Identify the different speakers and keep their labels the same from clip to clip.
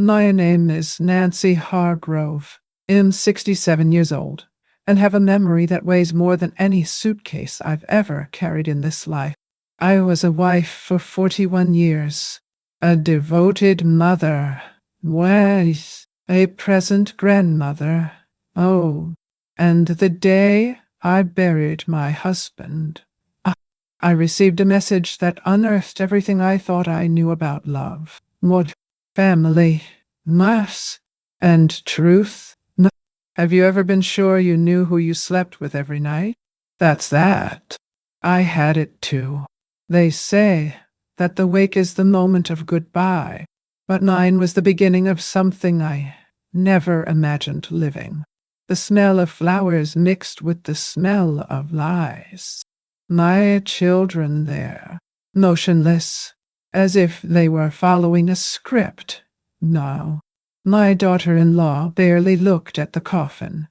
Speaker 1: My name is Nancy Hargrove. I'm 67 years old and have a memory that weighs more than any suitcase I've ever carried in this life. I was a wife for 41 years, a devoted mother, a present grandmother. Oh, and the day I buried my husband, I received a message that unearthed everything I thought I knew about love. What family, mass, and truth. Have you ever been sure you knew who you slept with every night? That's that. I had it too. They say that the wake is the moment of goodbye, but mine was the beginning of something I never imagined living. The smell of flowers mixed with the smell of lies. My children there, motionless, as if they were following a script. No, my daughter-in-law barely looked at the coffin.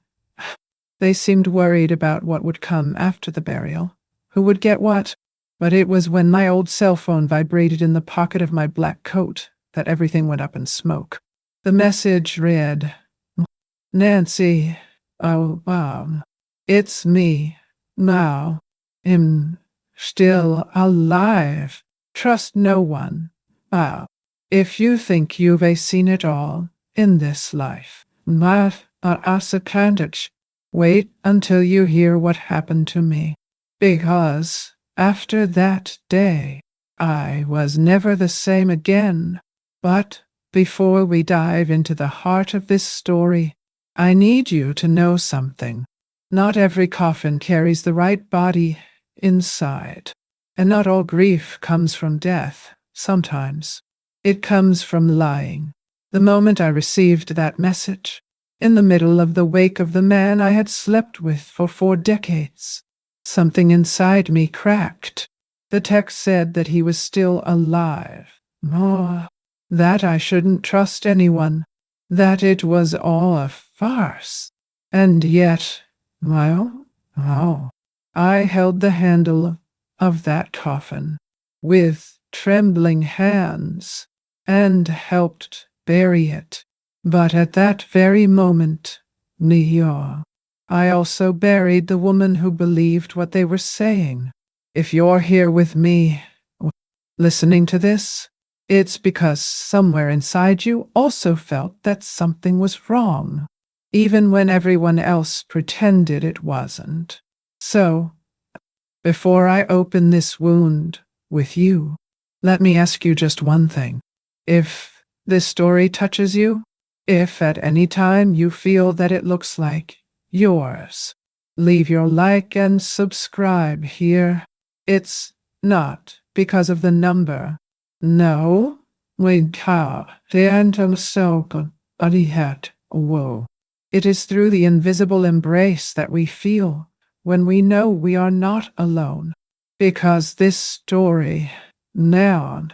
Speaker 1: They seemed worried about what would come after the burial, who would get what. But it was when my old cell phone vibrated in the pocket of my black coat that everything went up in smoke. The message read, Nancy, oh, it's me, now. I'm still alive. Trust no one. If you think you've seen it all in this life, wait until you hear what happened to me. Because after that day, I was never the same again. But before we dive into the heart of this story, I need you to know something. Not every coffin carries the right body inside, and not all grief comes from death. Sometimes it comes from lying. The moment I received that message, in the middle of the wake of the man I had slept with for 4 decades, something inside me cracked. The text said that he was still alive. That I shouldn't trust anyone, that it was all a farce. And yet, I held the handle of that coffin with trembling hands and helped bury it. But at that very moment, I also buried the woman who believed what they were saying. If you're here with me, listening to this, it's because somewhere inside you also felt that something was wrong, even when everyone else pretended it wasn't. So, before I open this wound with you, let me ask you just one thing. If this story touches you, if at any time you feel that it looks like yours, leave your like and subscribe here. It's not because of the number. No, it is through the invisible embrace that we feel when we know we are not alone. Because this story, I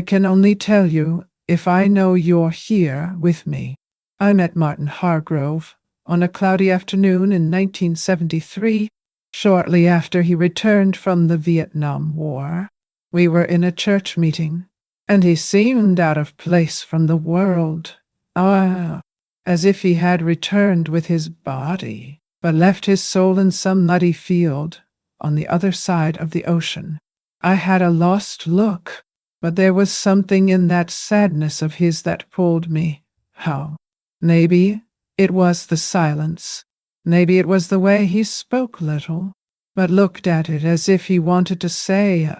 Speaker 1: can only tell you if I know you're here with me. I met Martin Hargrove on a cloudy afternoon in 1973, shortly after he returned from the Vietnam War. We were in a church meeting, and he seemed out of place from the world. As if he had returned with his body, but left his soul in some muddy field on the other side of the ocean. I had a lost look, but there was something in that sadness of his that pulled me. Maybe it was the silence. Maybe it was the way he spoke little, but looked at it as if he wanted to say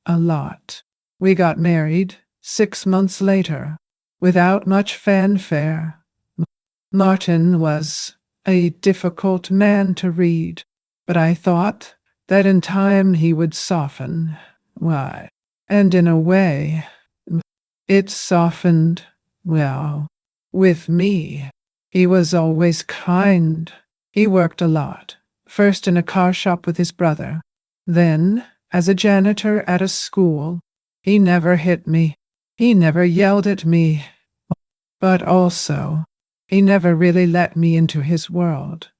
Speaker 1: a lot. We got married 6 months later, without much fanfare. Martin was a difficult man to read, but I thought that in time he would soften. And in a way, it softened, with me. He was always kind. He worked a lot, first in a car shop with his brother, then as a janitor at a school. He never hit me. He never yelled at me. But also, he never really let me into his world.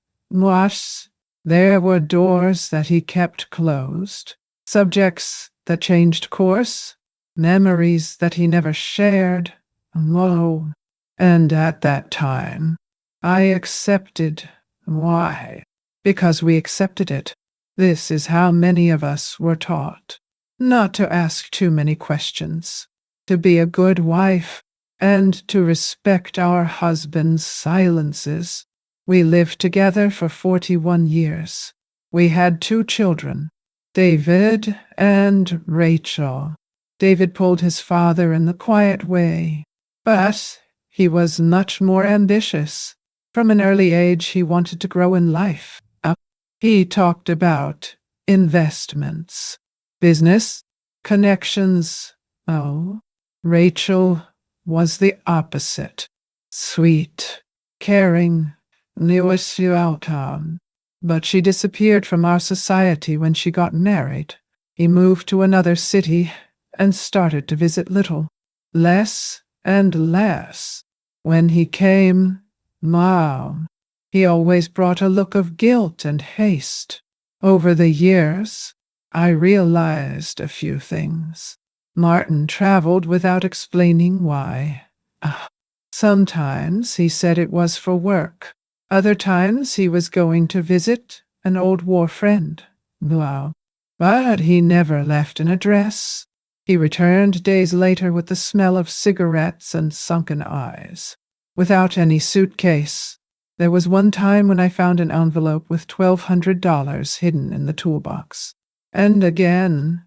Speaker 1: There were doors that he kept closed, subjects that changed course, memories that he never shared. Oh, and at that time, I accepted. Why? Because we accepted it. This is how many of us were taught. Not to ask too many questions, to be a good wife, and to respect our husband's silences. We lived together for 41 years. We had 2 children, David and Rachel. David pulled his father in the quiet way, but he was much more ambitious. From an early age, he wanted to grow in life. He talked about investments, business, connections. Oh, Rachel was the opposite. Sweet, caring, knew issue outcome. But she disappeared from our society when she got married. He moved to another city and started to visit little, less and less. When he came, Mom, he always brought a look of guilt and haste. Over the years, I realized a few things. Martin traveled without explaining why. Sometimes he said it was for work. Other times he was going to visit an old war friend. Wow. But he never left an address. He returned days later with the smell of cigarettes and sunken eyes, without any suitcase. There was one time when I found an envelope with $1,200 hidden in the toolbox. And again,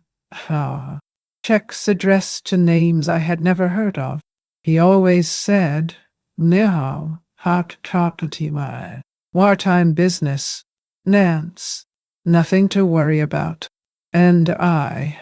Speaker 1: checks addressed to names I had never heard of. He always said, "Now, hot talkative, wartime business, Nance, nothing to worry about." And I,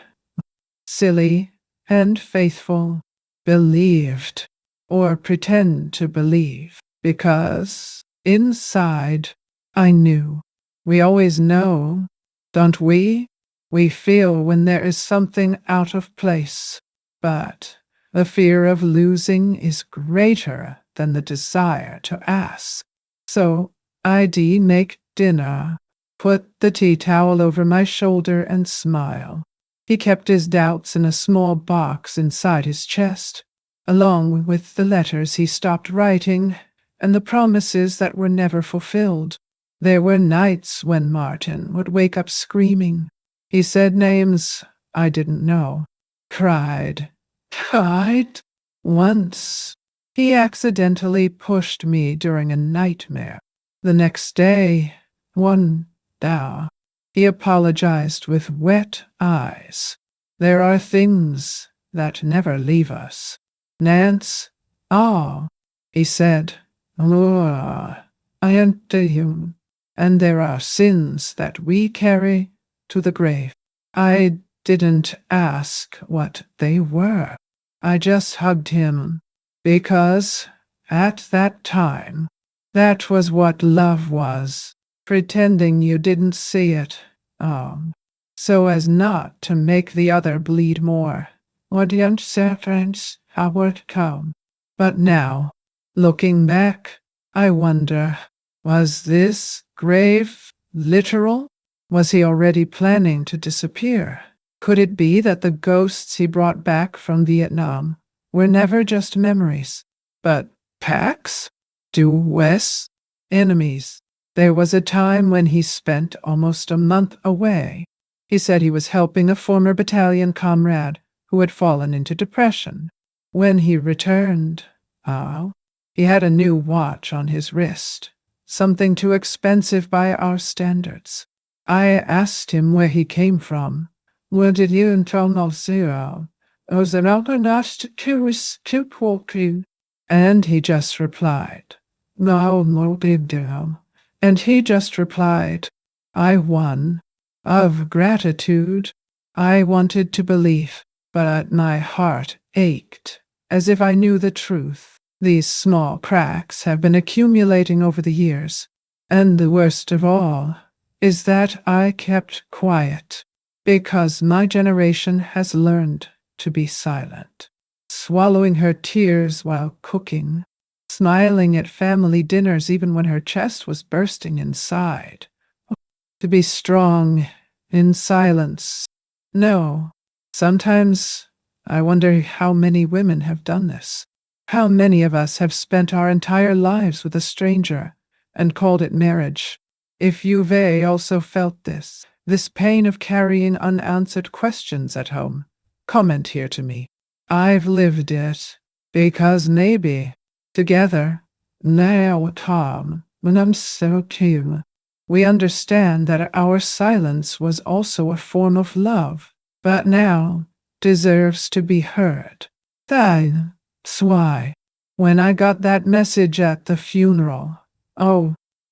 Speaker 1: silly and faithful, believed, or pretend to believe, because inside I knew. We always know, don't we? We feel when there is something out of place, but the fear of losing is greater than the desire to ask. So I'd make dinner, put the tea towel over my shoulder and smile. He kept his doubts in a small box inside his chest, along with the letters he stopped writing and the promises that were never fulfilled. There were nights when Martin would wake up screaming. He said names I didn't know, cried. Once, he accidentally pushed me during a nightmare. The next day, he apologized with wet eyes. There are things that never leave us. Nance, he said, I enter you, and there are sins that we carry to the grave. I didn't ask what they were. I just hugged him, because at that time, that was what love was, pretending you didn't see it, so as not to make the other bleed more. Audience servants, how would come. But now, looking back, I wonder, was this grave literal? Was he already planning to disappear? Could it be that the ghosts he brought back from Vietnam were never just memories, but packs? Enemies. There was a time when he spent almost a month away. He said he was helping a former battalion comrade who had fallen into depression. When he returned, he had a new watch on his wrist, something too expensive by our standards. I asked him where he came from. Where did you internal zero? Was it not enough to walk you? And he just replied, no big deal. And he just replied, I won. Of gratitude, I wanted to believe, but my heart ached, as if I knew the truth. These small cracks have been accumulating over the years, and the worst of all is that I kept quiet, because my generation has learned to be silent, swallowing her tears while cooking, smiling at family dinners even when her chest was bursting inside, to be strong in silence. No, sometimes I wonder how many women have done this. How many of us have spent our entire lives with a stranger and called it marriage? If you've also felt this pain of carrying unanswered questions at home, comment here to me. I've lived it, because maybe, together, now Tom, when I'm so cute, we understand that our silence was also a form of love, but now deserves to be heard. That's why, when I got that message at the funeral,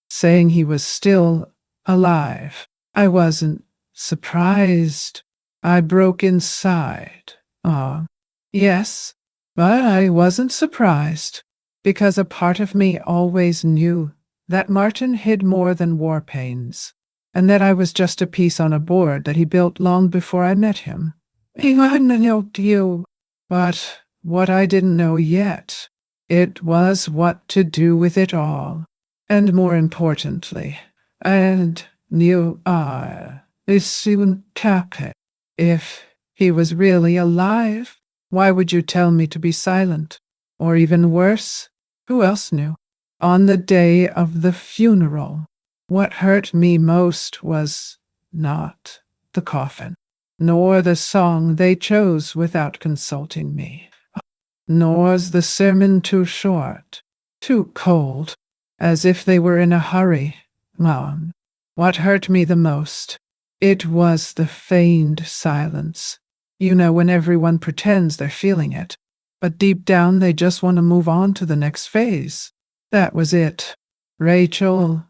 Speaker 1: saying he was still alive, I wasn't surprised. I broke inside. Yes, but I wasn't surprised, because a part of me always knew that Martin hid more than war pains, and that I was just a piece on a board that he built long before I met him. He hadn't helped you, but what I didn't know yet, it was what to do with it all. And more importantly, and you are, is soon happy. If he was really alive, why would you tell me to be silent? Or even worse, who else knew? On the day of the funeral, what hurt me most was not the coffin, nor the song they chose without consulting me, nor's the sermon too short, too cold, as if they were in a hurry. Mom, what hurt me the most, it was the feigned silence. You know, when everyone pretends they're feeling it, but deep down they just want to move on to the next phase. That was it. Rachel,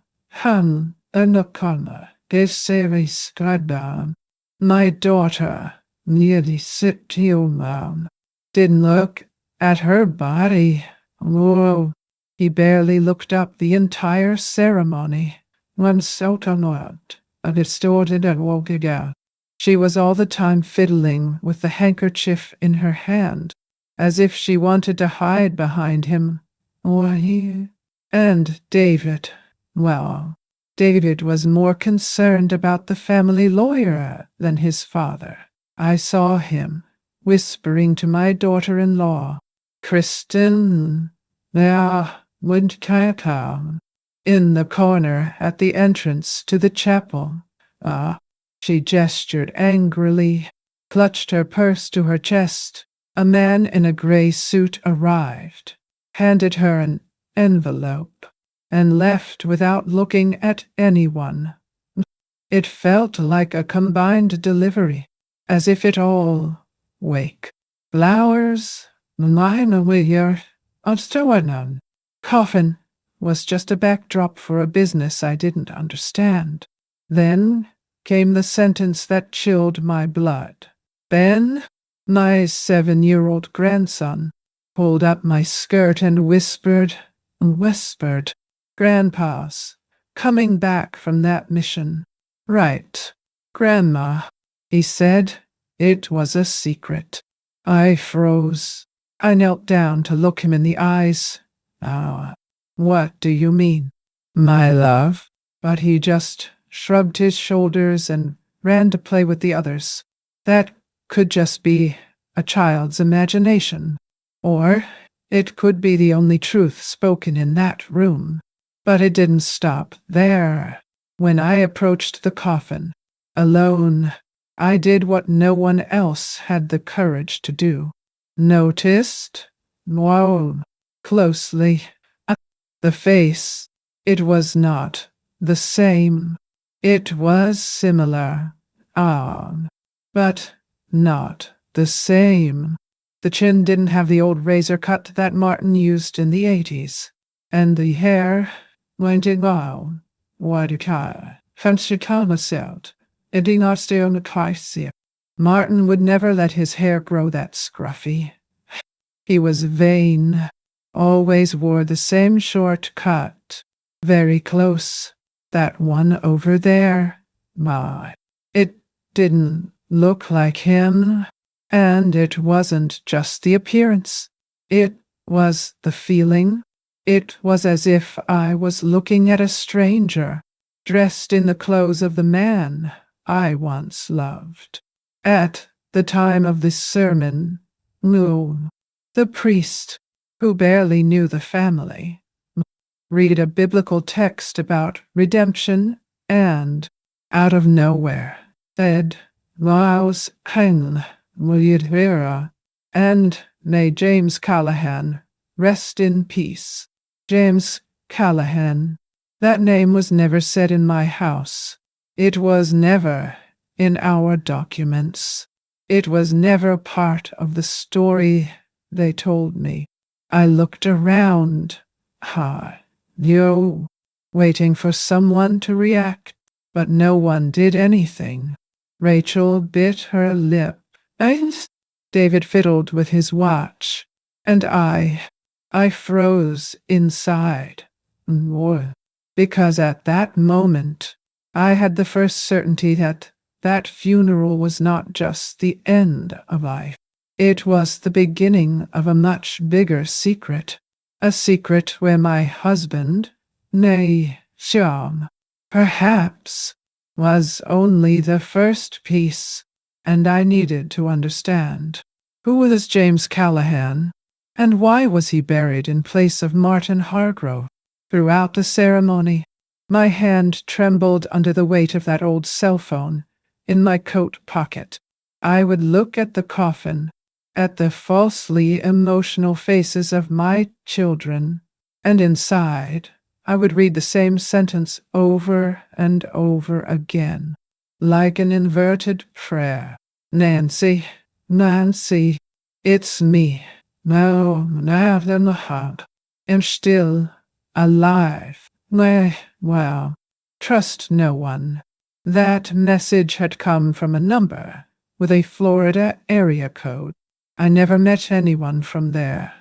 Speaker 1: Anakana, Gesevis Gradam, my daughter, nearly sit you, Mom. Didn't look at her body. Whoa. He barely looked up the entire ceremony. One so annoyed, a distorted and woke again. She was all the time fiddling with the handkerchief in her hand, as if she wanted to hide behind him. And David, well, David was more concerned about the family lawyer than his father. I saw him whispering to my daughter-in-law, Kristen, there wouldn't come, in the corner at the entrance to the chapel. She gestured angrily, clutched her purse to her chest. A man in a gray suit arrived, handed her an envelope, and left without looking at anyone. It felt like a combined delivery, as if it all wake, flowers, mine away here, none. Coffin was just a backdrop for a business I didn't understand. Then came the sentence that chilled my blood. Ben, my 7-year-old grandson, pulled up my skirt and whispered, Grandpa's coming back from that mission. Right, Grandma, he said. It was a secret. I froze. I knelt down to look him in the eyes. What do you mean, my love? But he just shrugged his shoulders and ran to play with the others. That could just be a child's imagination, or it could be the only truth spoken in that room. But it didn't stop there. When I approached the coffin, alone, I did what no one else had the courage to do. Noticed? Wow, closely. The face. It was not the same. It was similar. But not the same. The chin didn't have the old razor cut that Martin used in the 80s. And the hair went in wow. What a car. Fancy out. It did not stay on the twice. Martin would never let his hair grow that scruffy. He was vain. Always wore the same short cut. Very close. That one over there. It didn't look like him. And it wasn't just the appearance. It was the feeling. It was as if I was looking at a stranger, dressed in the clothes of the man I once loved. At the time of this sermon, No. The priest, who barely knew the family, read a biblical text about redemption and, out of nowhere, said, Laos Hang Muyidhira, and may James Callahan rest in peace. James Callahan. That name was never said in my house. It was never in our documents. It was never part of the story they told me. I looked around. Waiting for someone to react, but no one did anything. Rachel bit her lip. David fiddled with his watch, and I froze inside. More. Because at that moment, I had the first certainty that that funeral was not just the end of life. It was the beginning of a much bigger secret. A secret where my husband, nay, Shyam, perhaps, was only the first piece, and I needed to understand. Who was James Callahan, and why was he buried in place of Martin Hargrove? Throughout the ceremony, my hand trembled under the weight of that old cell phone in my coat pocket. I would look at the coffin, at the falsely emotional faces of my children, and inside, I would read the same sentence over and over again, like an inverted prayer. Nancy, Nancy, it's me. No, not in the heart. I'm still alive. Well, trust no one. That message had come from a number with a Florida area code. I never met anyone from there.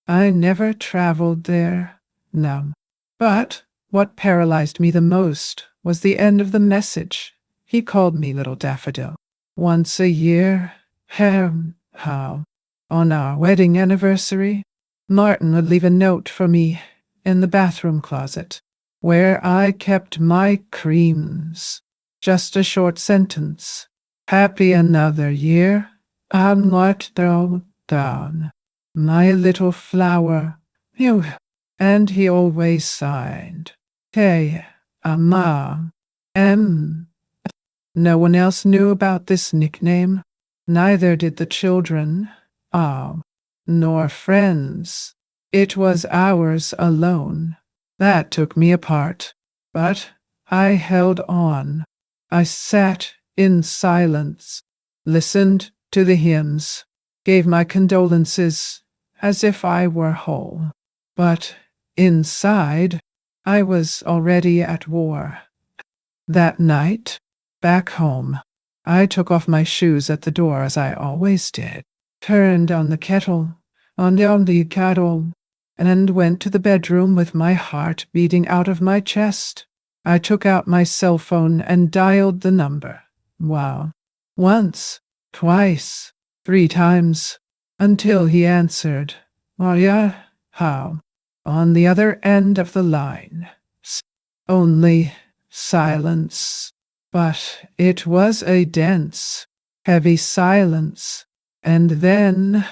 Speaker 1: I never traveled there. No. But what paralyzed me the most was the end of the message. He called me Little Daffodil. Once a year, how? On our wedding anniversary, Martin would leave a note for me in the bathroom closet, where I kept my creams. Just a short sentence. Happy another year. I'm not down. My little flower. You. And he always signed. Hey, Ama. M. No one else knew about this nickname. Neither did the children. Nor friends. It was ours alone. That took me apart. But I held on. I sat in silence, listened to the hymns, gave my condolences as if I were whole. But inside, I was already at war. That night, back home, I took off my shoes at the door as I always did, turned on the kettle, on the kettle, and went to the bedroom with my heart beating out of my chest. I took out my cell phone and dialed the number. Wow. Once, twice, 3 times, until he answered. Yeah, how? On the other end of the line. Only silence. But it was a dense, heavy silence. And then,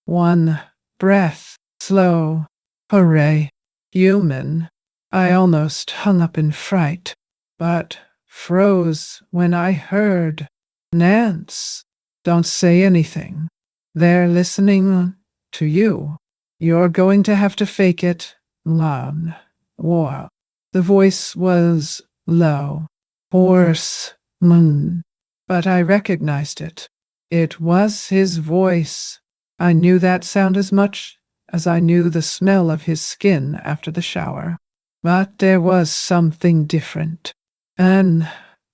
Speaker 1: one breath, slow, hooray, human. I almost hung up in fright, but froze when I heard, Nance, don't say anything. They're listening to you. You're going to have to fake it. Loud. War. The voice was low, hoarse, but I recognized it. It was his voice. I knew that sound as much as I knew the smell of his skin after the shower. But there was something different. An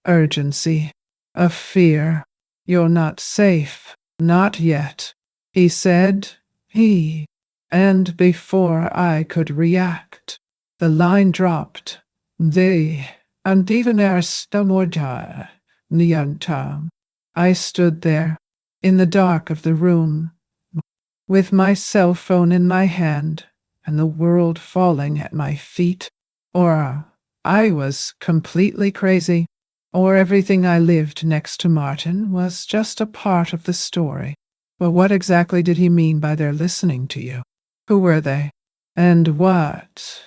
Speaker 1: urgency, a fear. You're not safe. Not yet, he said. And before I could react, the line dropped. And even Arstamorjar, Niantam. I stood there, in the dark of the room, with my cell phone in my hand, and the world falling at my feet. Or I was completely crazy, or everything I lived next to Martin was just a part of the story. But what exactly did he mean by their listening to you? Who were they? And what,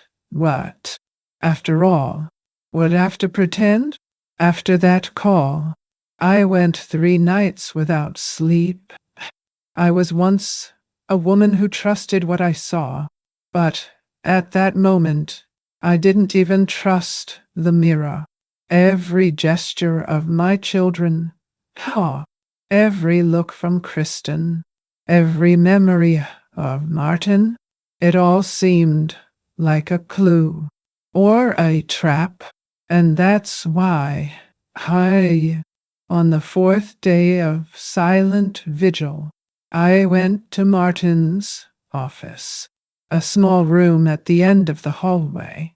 Speaker 1: after all, would have to pretend? After that call, I went 3 nights without sleep. I was once a woman who trusted what I saw, but at that moment, I didn't even trust the mirror. Every gesture of my children, oh, every look from Kristen, every memory of Martin, it all seemed like a clue or a trap. And that's why on the fourth day of silent vigil, I went to Martin's office, a small room at the end of the hallway,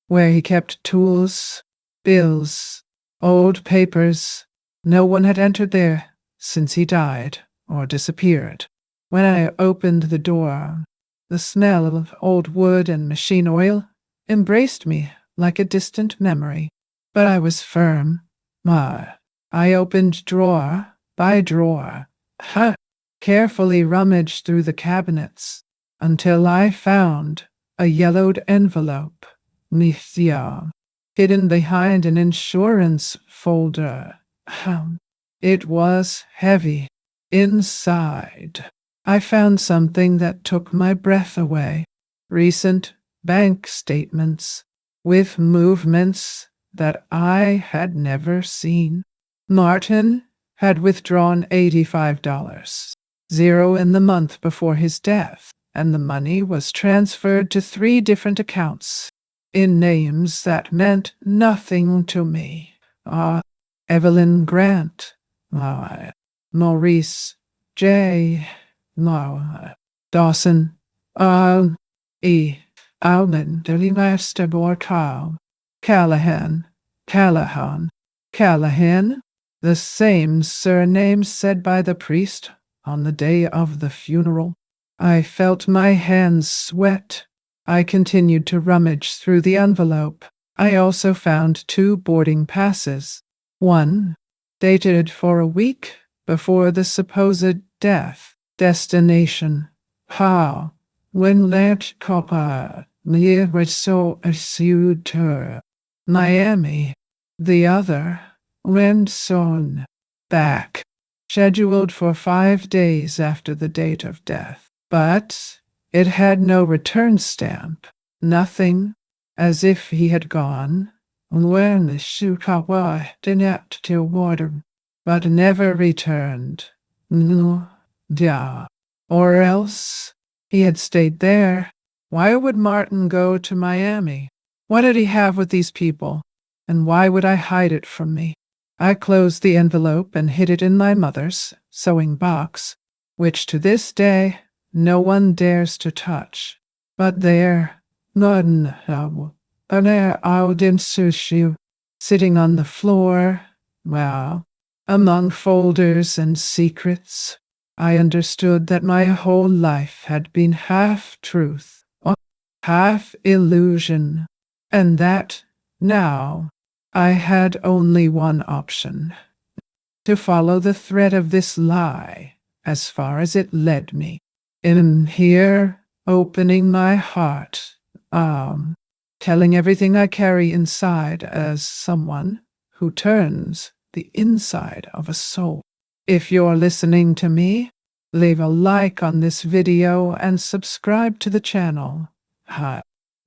Speaker 1: where he kept tools, bills, old papers. No one had entered there since he died or disappeared. When I opened the door, the smell of old wood and machine oil embraced me like a distant memory. But I was firm. I opened drawer by drawer, carefully rummaged through the cabinets until I found a yellowed envelope, hidden behind an insurance folder. It was heavy. Inside, I found something that took my breath away. Recent bank statements with movements that I had never seen. Martin had withdrawn $85, zero in the month before his death, and the money was transferred to 3 different accounts in names that meant nothing to me. Evelyn Grant, Maurice J. Dawson, E. Alman, Master Borkow, Callahan, Callahan, the same surname said by the priest on the day of the funeral. I felt my hands sweat. I continued to rummage through the envelope. I also found 2 boarding passes. One, dated for a week before the supposed death. Destination, when let Copa near so assured Miami. The other, Renson, back, scheduled for 5 days after the date of death. But it had no return stamp, nothing, as if he had gone when the Shukawa didn't to water, but never returned. No, yeah. Or else he had stayed there. Why would Martin go to Miami? What did he have with these people? And why would I hide it from me? I closed the envelope and hid it in my mother's sewing box, which to this day no one dares to touch. But there, out in sushi, sitting on the floor, among folders and secrets, I understood that my whole life had been half truth, half illusion, and that now I had only one option: to follow the thread of this lie as far as it led me. In here, opening my heart, telling everything I carry inside as someone who turns the inside of a soul. If you're listening to me, leave a like on this video and subscribe to the channel,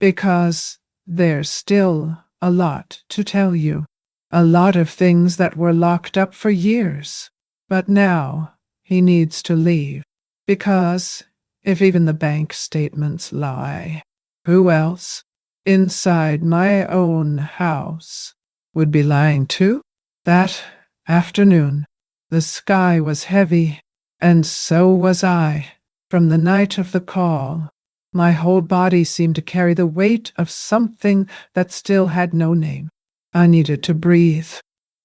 Speaker 1: because there's still a lot to tell you. A lot of things that were locked up for years. But now he needs to leave, because if even the bank statements lie, who else inside my own house would be lying too? That afternoon, the sky was heavy, and so was I. From the night of the call, my whole body seemed to carry the weight of something that still had no name. I needed to breathe,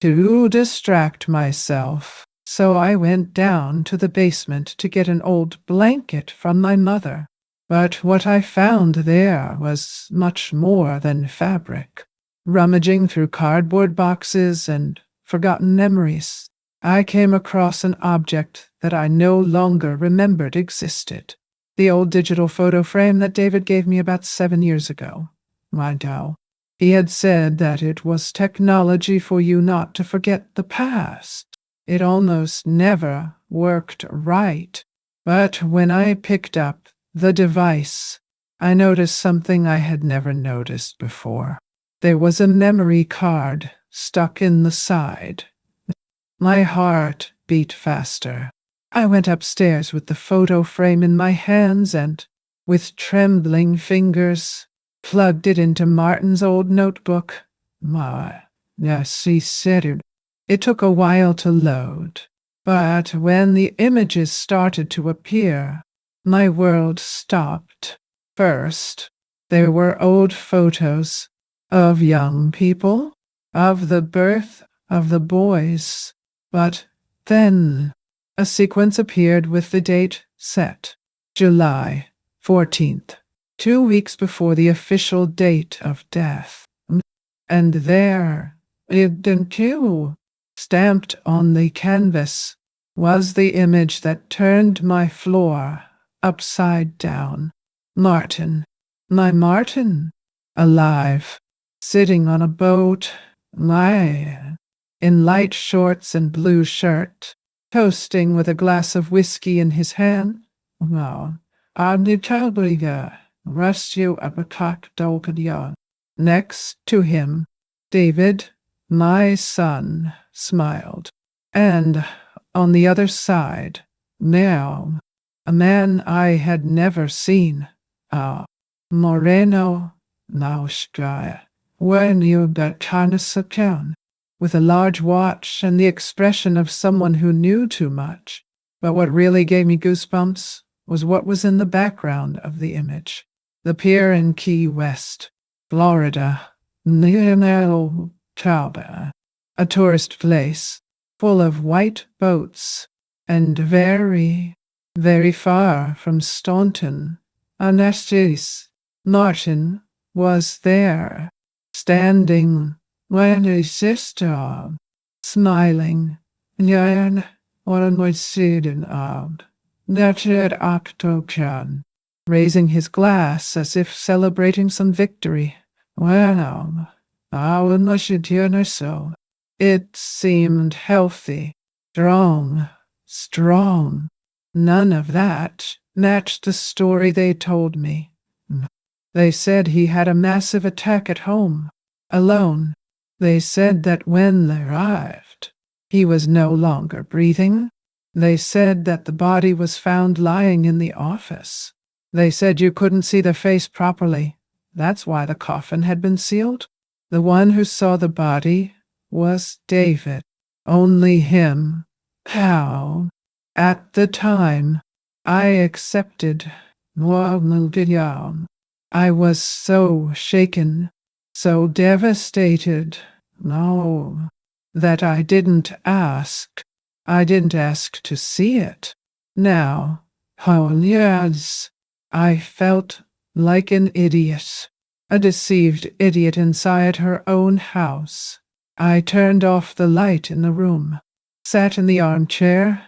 Speaker 1: to distract myself. So I went down to the basement to get an old blanket from my mother. But what I found there was much more than fabric. Rummaging through cardboard boxes and forgotten memories, I came across an object that I no longer remembered existed. The old digital photo frame that David gave me about 7 years ago. I know. He had said that it was technology for you not to forget the past. It almost never worked right. But when I picked up the device, I noticed something I had never noticed before. There was a memory card stuck in the side. My heart beat faster. I went upstairs with the photo frame in my hands and, with trembling fingers, plugged it into Martin's old notebook. Yes, he said it. It took a while to load, but when the images started to appear, my world stopped. First, there were old photos of young people, of the birth of the boys, but then a sequence appeared with the date set, July 14th, 2 weeks before the official date of death. And there, in Q, stamped on the canvas, was the image that turned my floor upside down. Martin, my Martin, alive, sitting on a boat, in light shorts and blue shirt, toasting with a glass of whiskey in his hand. Next to him, David, my son, smiled. And on the other side, now, a man I had never seen, Moreno Nauskaya, when you got Kanasakan, with a large watch and the expression of someone who knew too much. But what really gave me goosebumps was what was in the background of the image. The pier in Key West, Florida, near Cabo, a tourist place full of white boats, and very, very far from Staunton. Anastas Martin was there, standing when his sister, smiling, yan on my sitting out, Nached Octocan, raising his glass as if celebrating some victory. Well, I should hear so. It seemed healthy, strong. None of that matched the story they told me. They said he had a massive attack at home, alone. They said that when they arrived, he was no longer breathing. They said that the body was found lying in the office. They said you couldn't see the face properly. That's why the coffin had been sealed. The one who saw the body was David. Only him. How? At the time, I accepted. I was so shaken, so devastated, that I didn't ask. I didn't ask to see it. Now, yes, I felt like an idiot, a deceived idiot inside her own house. I turned off the light in the room, sat in the armchair,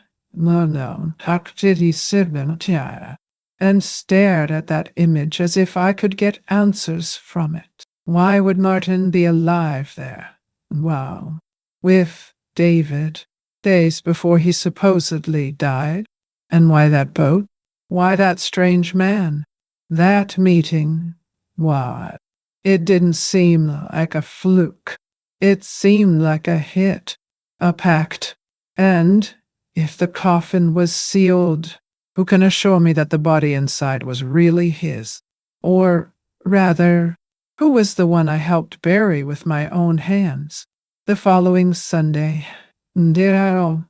Speaker 1: and stared at that image as if I could get answers from it. Why would Martin be alive there? Wow. With David, days before he supposedly died? And why that boat? Why that strange man? That meeting? Why? It didn't seem like a fluke. It seemed like a hit, a pact. And if the coffin was sealed, who can assure me that the body inside was really his? Or, rather, who was the one I helped bury with my own hands? The following Sunday, the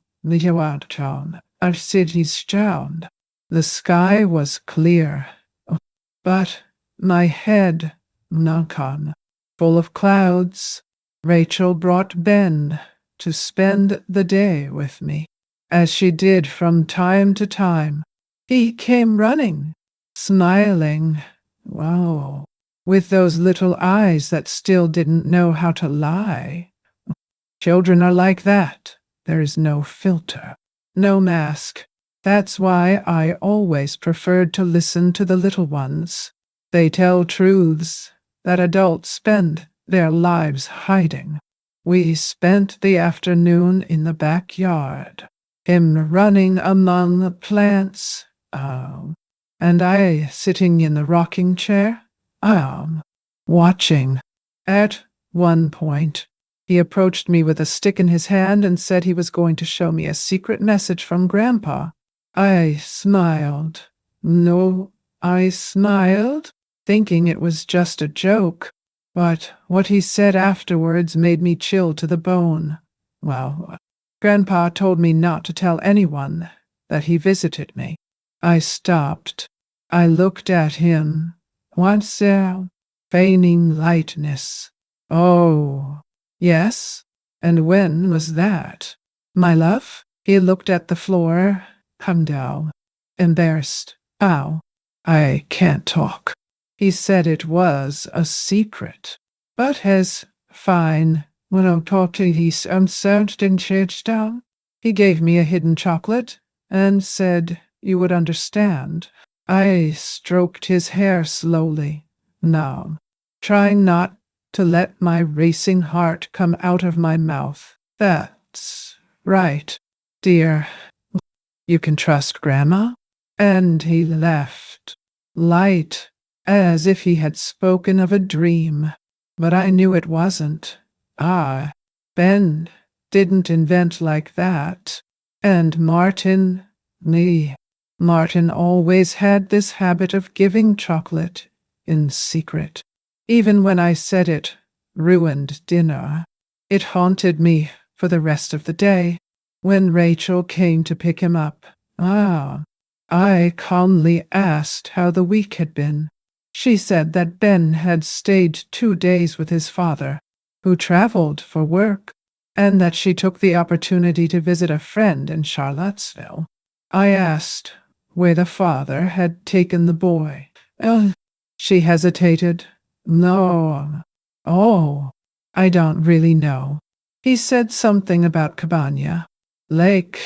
Speaker 1: sky was clear, but my head, full of clouds. Rachel brought Ben to spend the day with me, as she did from time to time. He came running, smiling, with those little eyes that still didn't know how to lie. Children are like that. There is no filter, no mask, That's why I always preferred to listen to the little ones. They tell truths that adults spend their lives hiding. We spent the afternoon in the backyard, him running among the plants, and I sitting in the rocking chair, watching. At one point, he approached me with a stick in his hand and said he was going to show me a secret message from Grandpa. I smiled. No, I smiled, thinking it was just a joke. But what he said afterwards made me chill to the bone. Well, Grandpa told me not to tell anyone that he visited me. I stopped. I looked at him. What's there? Feigning lightness. Oh, yes? And when was that? My love? He looked at the floor. Come down. Embarrassed. Ow. I can't talk. He said it was a secret. But his fine. When I'm talking, he's uncertain and changed down. He gave me a hidden chocolate and said you would understand. I stroked his hair slowly. Now, trying not to let my racing heart come out of my mouth. That's right, dear. You can trust Grandma? And he left, light, as if he had spoken of a dream. But I knew it wasn't. Ben didn't invent like that. And Martin always had this habit of giving chocolate in secret. Even when I said it ruined dinner, it haunted me for the rest of the day. When Rachel came to pick him up, I calmly asked how the week had been. She said that Ben had stayed 2 days with his father, who traveled for work, and that she took the opportunity to visit a friend in Charlottesville. I asked where the father had taken the boy. She hesitated. No. Oh, I don't really know. He said something about Cabana. Lake.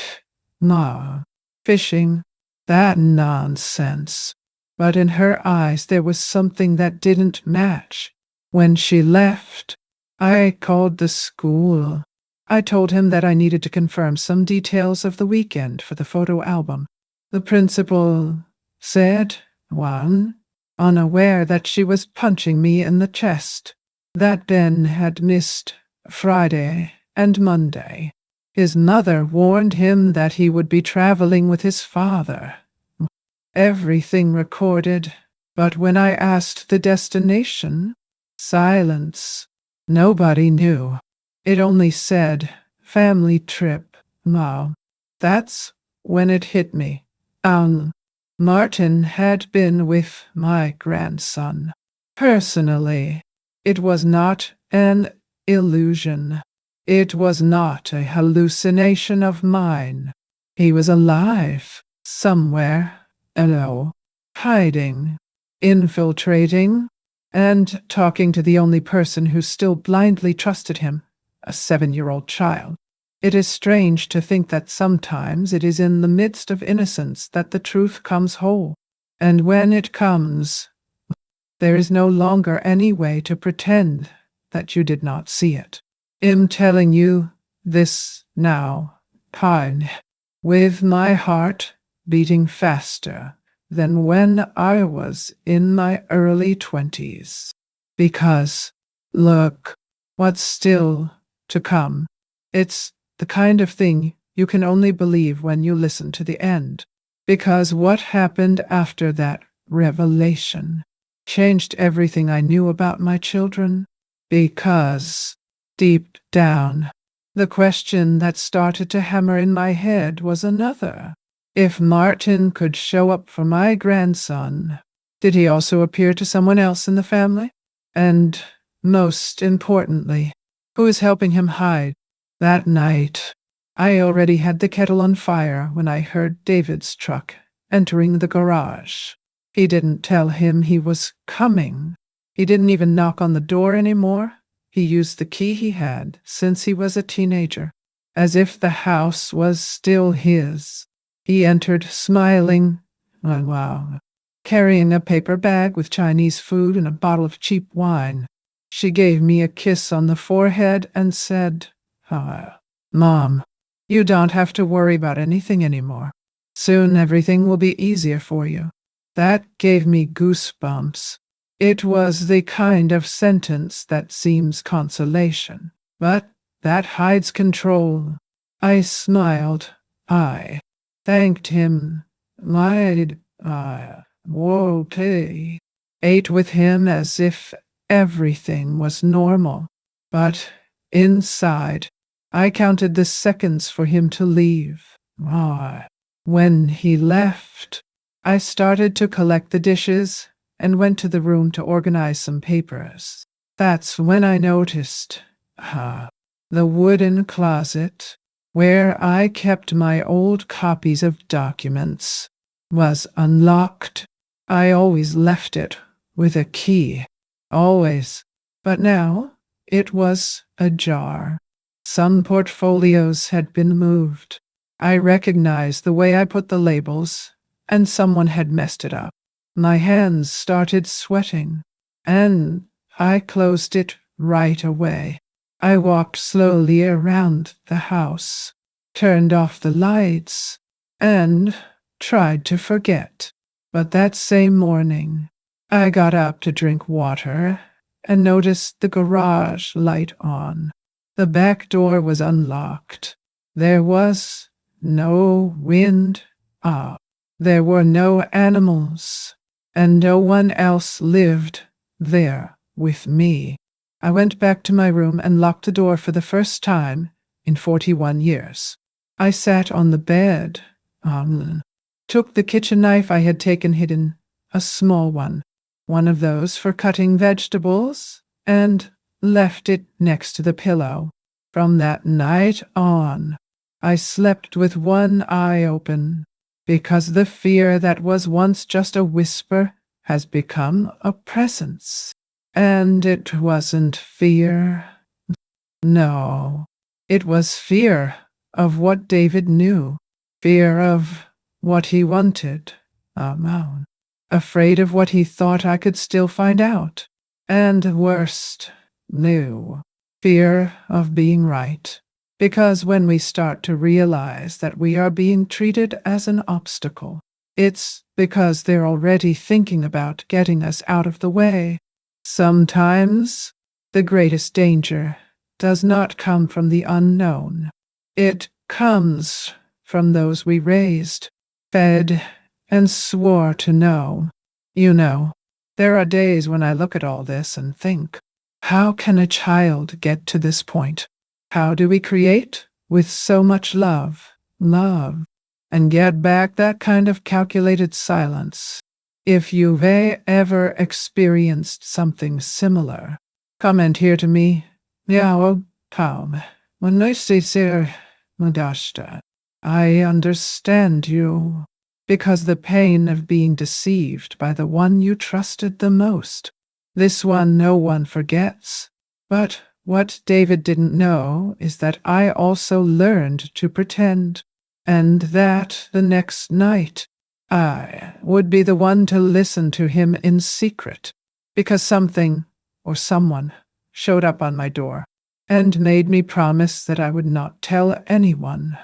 Speaker 1: No. Fishing. That nonsense. But in her eyes there was something that didn't match. When she left, I called the school. I told him that I needed to confirm some details of the weekend for the photo album. The principal said, one, unaware that she was punching me in the chest, that Ben had missed Friday and Monday. His mother warned him that he would be traveling with his father. Everything recorded, but when I asked the destination, silence. Nobody knew. It only said, family trip. Now, that's when it hit me. Martin had been with my grandson. Personally, it was not an illusion. It was not a hallucination of mine. He was alive, somewhere, hiding, infiltrating, and talking to the only person who still blindly trusted him, a 7-year-old child. It is strange to think that sometimes it is in the midst of innocence that the truth comes whole, and when it comes, there is no longer any way to pretend that you did not see it. I'm telling you this now, Pine, with my heart beating faster than when I was in my early 20s. Because, look, what's still to come. It's the kind of thing you can only believe when you listen to the end. Because what happened after that revelation changed everything I knew about my children. Because, deep down, the question that started to hammer in my head was another. If Martin could show up for my grandson, did he also appear to someone else in the family? And, most importantly, who is helping him hide? That night, I already had the kettle on fire when I heard David's truck entering the garage. He didn't tell him he was coming. He didn't even knock on the door anymore. He used the key he had since he was a teenager, as if the house was still his. He entered, smiling, oh, wow, carrying a paper bag with Chinese food and a bottle of cheap wine. She gave me a kiss on the forehead and said, "Ah, Mom, you don't have to worry about anything anymore. Soon everything will be easier for you." That gave me goosebumps. It was the kind of sentence that seems consolation, but that hides control. I smiled. I thanked him. Okay. Ate with him as if everything was normal. But inside, I counted the seconds for him to leave. When he left, I started to collect the dishes and went to the room to organize some papers. That's when I noticed the wooden closet where I kept my old copies of documents was unlocked. I always left it with a key, always. But now it was ajar. Some portfolios had been moved. I recognized the way I put the labels, and someone had messed it up. My hands started sweating, and I closed it right away. I walked slowly around the house, turned off the lights, and tried to forget. But that same morning, I got up to drink water and noticed the garage light on. The back door was unlocked. There was no wind up. There were no animals, and no one else lived there with me. I went back to my room and locked the door for the first time in 41 years. I sat on the bed, took the kitchen knife I had taken hidden, a small one of those for cutting vegetables, and left it next to the pillow. From that night on, I slept with one eye open, because the fear that was once just a whisper has become a presence. And it wasn't fear. No, it was fear of what David knew, fear of what he wanted, afraid of what he thought I could still find out, and worst, knew, fear of being right. Because when we start to realize that we are being treated as an obstacle, it's because they're already thinking about getting us out of the way. Sometimes the greatest danger does not come from the unknown. It comes from those we raised, fed, and swore to know. You know, there are days when I look at all this and think, how can a child get to this point? How do we create with so much love, and get back that kind of calculated silence? If you've ever experienced something similar, comment here to me. When I say I understand you, because the pain of being deceived by the one you trusted the most, this one no one forgets. But what David didn't know is that I also learned to pretend, and that the next night I would be the one to listen to him in secret, because something or someone showed up on my door and made me promise that I would not tell anyone.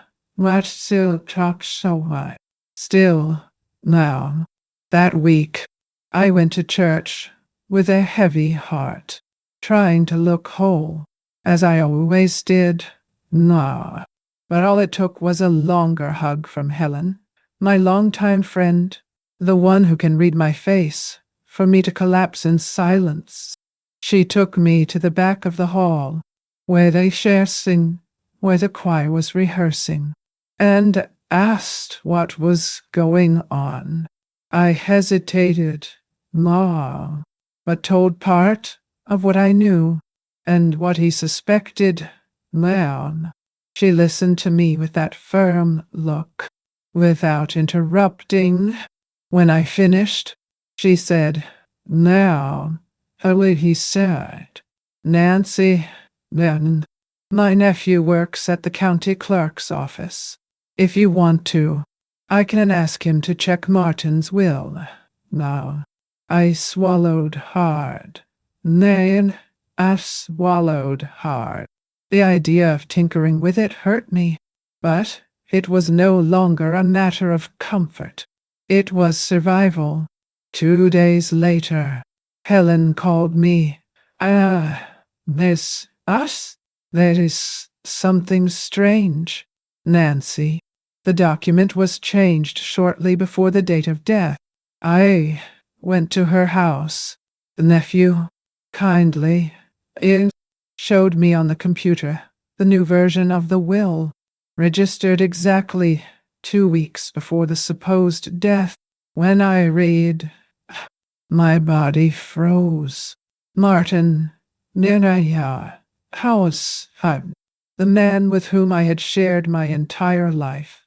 Speaker 1: Still, now, that week, I went to church with a heavy heart, trying to look whole, as I always did. But all it took was a longer hug from Helen, my longtime friend, the one who can read my face, for me to collapse in silence. She took me to the back of the hall, where the choir was rehearsing, and asked what was going on. I hesitated, but told part of what I knew and what he suspected. She listened to me with that firm look, without interrupting. When I finished, she said, "Now, he said, Nancy, my nephew works at the county clerk's office. If you want to, I can ask him to check Martin's will. Now, I swallowed hard. Nay, I swallowed hard. The idea of tinkering with it hurt me, but it was no longer a matter of comfort. It was survival. 2 days later, Helen called me. There's us? There is something strange. Nancy. The document was changed shortly before the date of death. I went to her house. The nephew, kindly, it showed me on the computer the new version of the will, registered exactly 2 weeks before the supposed death. When I read, my body froze. Martin, Niraya, House, the man with whom I had shared my entire life,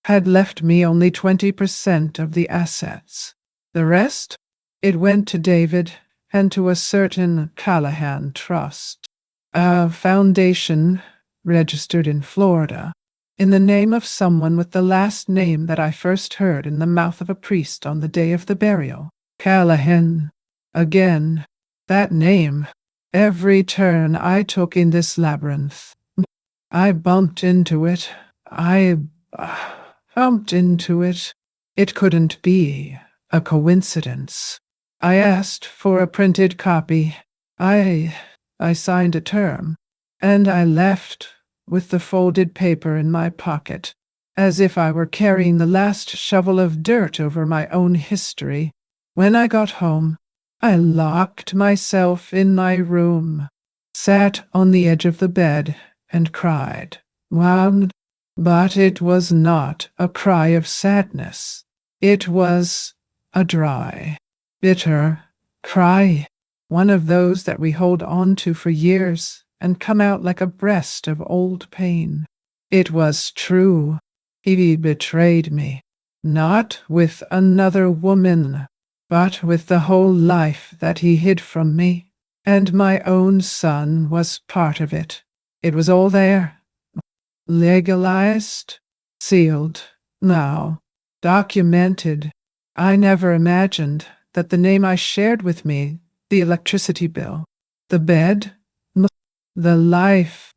Speaker 1: had left me only 20% of the assets. The rest? It went to David and to a certain Callahan Trust, a foundation registered in Florida, in the name of someone with the last name that I first heard in the mouth of a priest on the day of the burial. Callahan. Again, that name. Every turn I took in this labyrinth, I bumped into it. I bumped into it. It couldn't be a coincidence. I asked for a printed copy. I signed a term, and I left with the folded paper in my pocket, as if I were carrying the last shovel of dirt over my own history. When I got home, I locked myself in my room, sat on the edge of the bed, and cried. Wound. But it was not a cry of sadness. It was a dry, bitter cry, one of those that we hold on to for years and come out like a breast of old pain. It was true. He betrayed me, not with another woman, but with the whole life that he hid from me, and my own son was part of it. It was all there, legalized, sealed, now documented. I never imagined that the name I shared with me, the electricity bill, the bed, the life,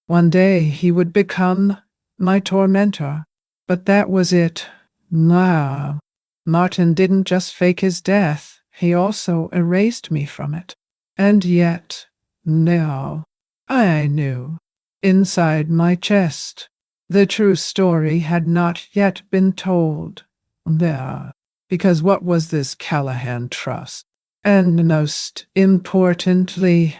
Speaker 1: one day he would become my tormentor. But that was it. Now, Martin didn't just fake his death, he also erased me from it. And yet, now, I knew, inside my chest, the true story had not yet been told. There, because what was this Callahan Trust? And most importantly,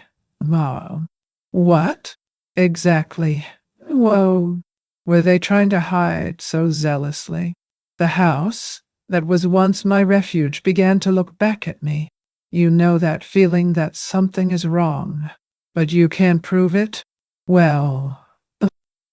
Speaker 1: what exactly, were they trying to hide so zealously? The house that was once my refuge began to look back at me. You know that feeling that something is wrong, but you can't prove it? Well,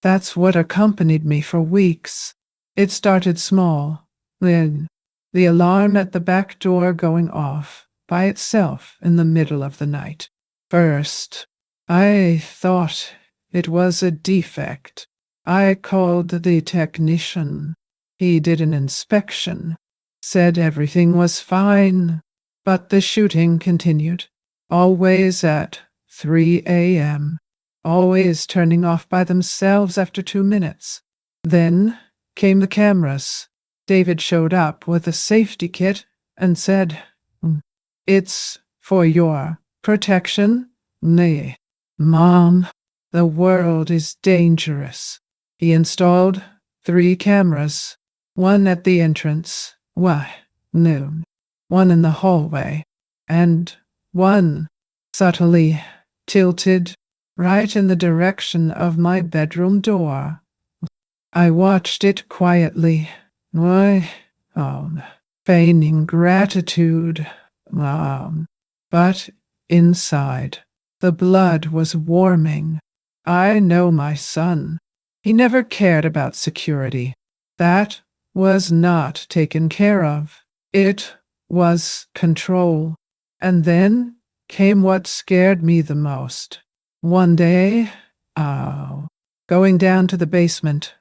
Speaker 1: that's what accompanied me for weeks. It started small, then the alarm at the back door going off by itself in the middle of the night. First, I thought it was a defect. I called the technician. He did an inspection, said everything was fine, but the shooting continued, always at 3 a.m., always turning off by themselves after 2 minutes. Then came the cameras. David showed up with a safety kit and said, "It's for your protection." Nay, Mom, the world is dangerous. He installed 3 cameras, one at the entrance, noon, one in the hallway, and one subtly tilted right in the direction of my bedroom door. I watched it quietly, feigning gratitude, but inside, the blood was warming. I know my son. He never cared about security. That was not taken care of. It was control. And then came what scared me the most. One day, going down to the basement,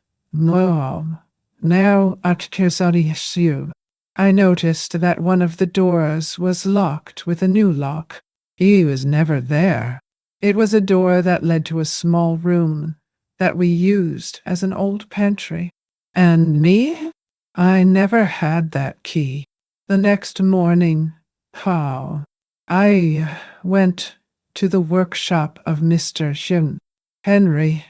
Speaker 1: Now at Kirsadisu, I noticed that one of the doors was locked with a new lock. He was never there. It was a door that led to a small room that we used as an old pantry. And me? I never had that key. The next morning, how? I went to the workshop of Mr. Henry,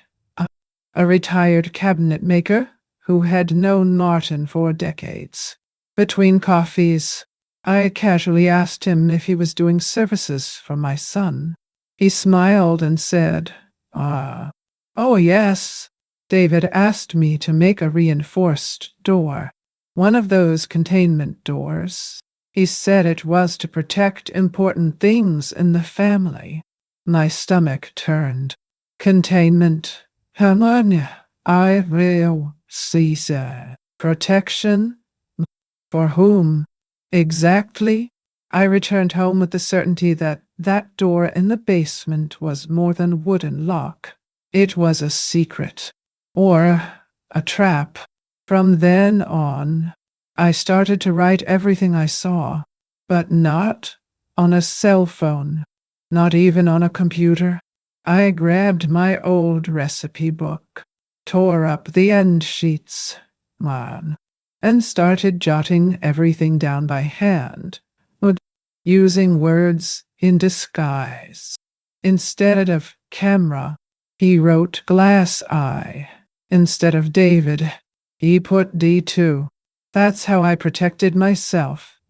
Speaker 1: a retired cabinet maker who had known Martin for decades. Between coffees, I casually asked him if he was doing services for my son. He smiled and said, oh yes. David asked me to make a reinforced door, one of those containment doors. He said it was to protect important things in the family. My stomach turned. Containment. Harmonia. I will see, sir. Protection? For whom? Exactly. I returned home with the certainty that that door in the basement was more than a wooden lock. It was a secret. Or a trap. From then on, I started to write everything I saw, but not on a cell phone, not even on a computer. I grabbed my old recipe book, tore up the end sheets, and started jotting everything down by hand, using words in disguise. Instead of camera, he wrote glass eye. Instead of David, he put D2. That's how I protected myself.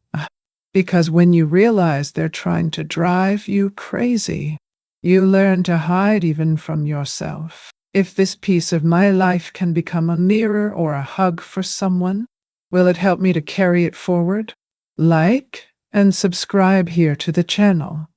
Speaker 1: Because when you realize they're trying to drive you crazy, you learn to hide even from yourself. If this piece of my life can become a mirror or a hug for someone, will it help me to carry it forward? Like and subscribe here to the channel.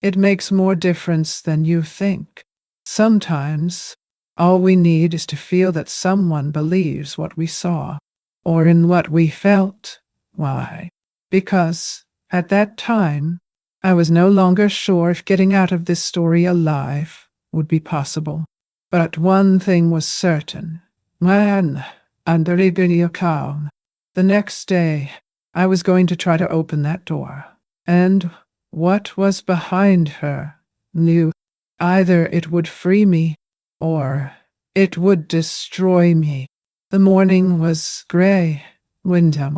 Speaker 1: It makes more difference than you think. Sometimes, all we need is to feel that someone believes what we saw, or in what we felt. Why? Because, at that time, I was no longer sure if getting out of this story alive would be possible. But one thing was certain. The next day, I was going to try to open that door. And what was behind her knew either it would free me or it would destroy me. The morning was gray, winter,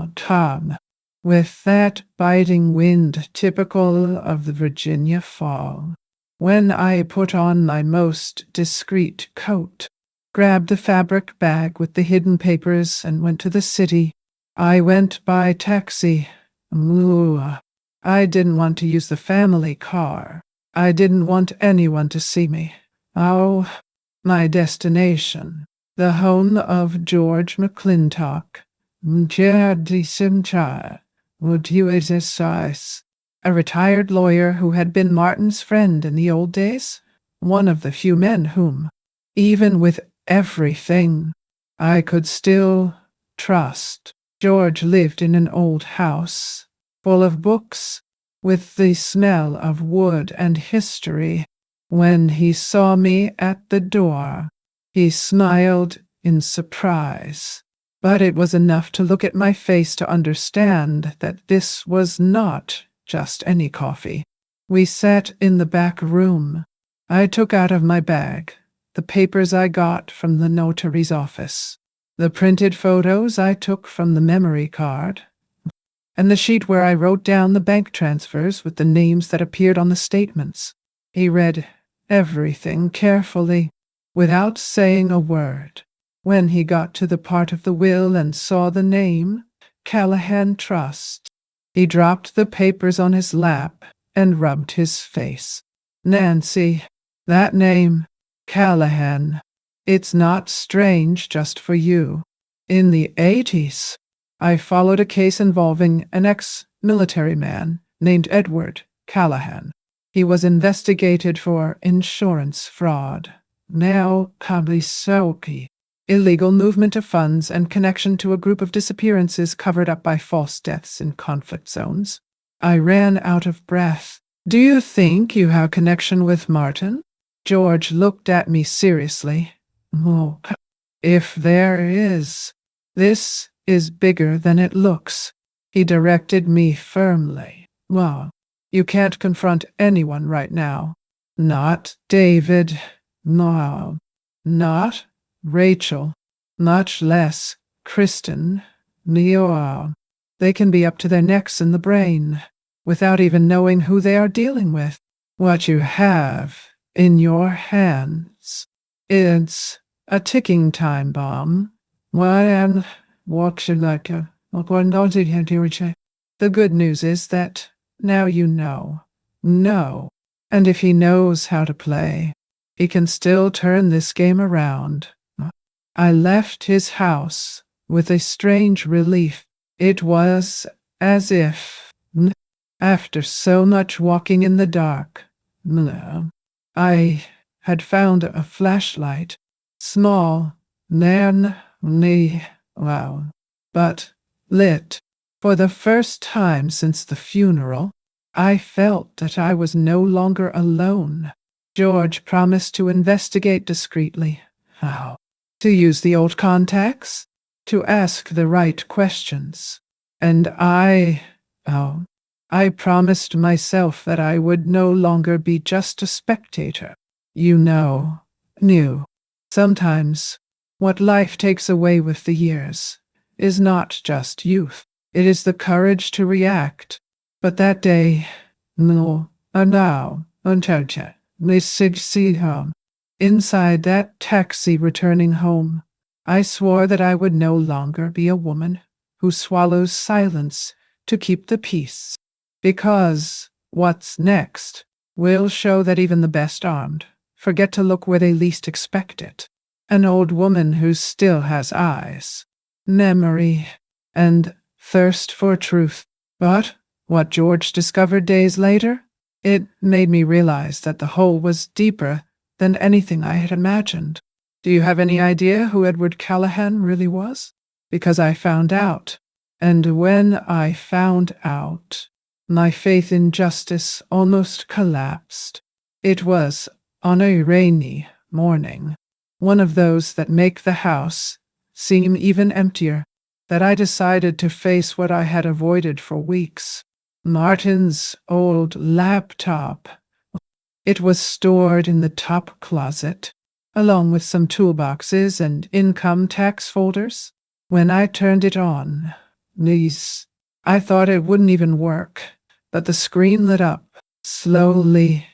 Speaker 1: with that biting wind typical of the Virginia fall. When I put on my most discreet coat, grabbed the fabric bag with the hidden papers, and went to the city, I went by taxi. I didn't want to use the family car. I didn't want anyone to see me. Oh, my destination, the home of George McClintock. A retired lawyer who had been Martin's friend in the old days. One of the few men whom, even with everything, I could still trust. George lived in an old house, full of books, with the smell of wood and history. When he saw me at the door, he smiled in surprise. But it was enough to look at my face to understand that this was not just any coffee. We sat in the back room. I took out of my bag the papers I got from the notary's office, the printed photos I took from the memory card, and the sheet where I wrote down the bank transfers with the names that appeared on the statements. He read everything carefully, without saying a word. When he got to the part of the will and saw the name, Callahan Trust, he dropped the papers on his lap and rubbed his face. Nancy, that name, Callahan, it's not strange just for you. In the 80s, I followed a case involving an ex-military man named Edward Callahan. He was investigated for insurance fraud. Now, Kabisoki, illegal movement of funds and connection to a group of disappearances covered up by false deaths in conflict zones. I ran out of breath. Do you think you have connection with Martin? George looked at me seriously. Oh, if there is, This is bigger than it looks. He directed me firmly. Well, you can't confront anyone right now. Not David. No. Not Rachel. Much less Kristen. Neo. They can be up to their necks in the brain without even knowing who they are dealing with. What you have in your hands, it's a ticking time bomb. The good news is that now you know. No. And if he knows how to play, he can still turn this game around. I left his house with a strange relief. It was as if, after so much walking in the dark, I had found a flashlight. Small, but lit. For the first time since the funeral, I felt that I was no longer alone. George promised to investigate discreetly. How? To use the old contacts? To ask the right questions. And I promised myself that I would no longer be just a spectator. Knew. Sometimes, what life takes away with the years is not just youth. It is the courage to react. But that day, inside that taxi returning home, I swore that I would no longer be a woman who swallows silence to keep the peace. Because what's next will show that even the best armed forget to look where they least expect it. An old woman who still has eyes, memory, and thirst for truth. But what George discovered days later, it made me realize that the hole was deeper than anything I had imagined. Do you have any idea who Edward Callahan really was? Because I found out. And when I found out, my faith in justice almost collapsed. It was on a rainy morning, one of those that make the house seem even emptier, that I decided to face what I had avoided for weeks. Martin's old laptop. It was stored in the top closet, along with some toolboxes and income tax folders. When I turned it on, I thought it wouldn't even work, but the screen lit up slowly.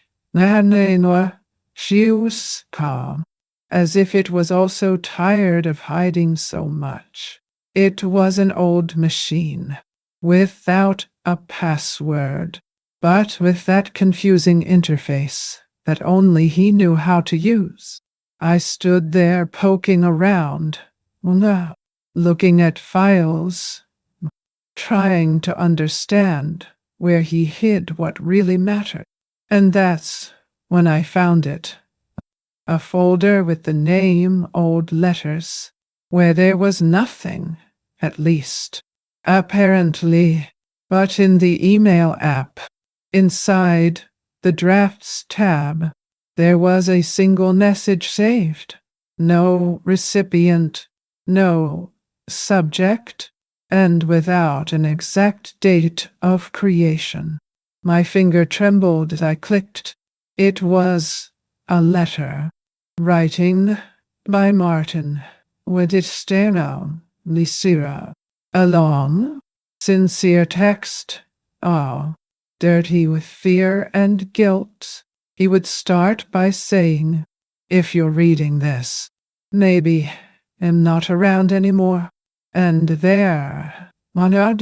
Speaker 1: She was calm, as if it was also tired of hiding so much. It was an old machine, without a password, but with that confusing interface that only he knew how to use. I stood there poking around, looking at files, trying to understand where he hid what really mattered. And that's when I found it. A folder with the name, old letters, where there was nothing, at least, apparently. But in the email app, inside the drafts tab, there was a single message saved. No recipient, no subject, and without an exact date of creation. My finger trembled as I clicked. It was a letter. Writing by Martin. Wedistano Lisira. A long, sincere text. Dirty with fear and guilt. He would start by saying, "If you're reading this, maybe I'm not around anymore." And there, I'm not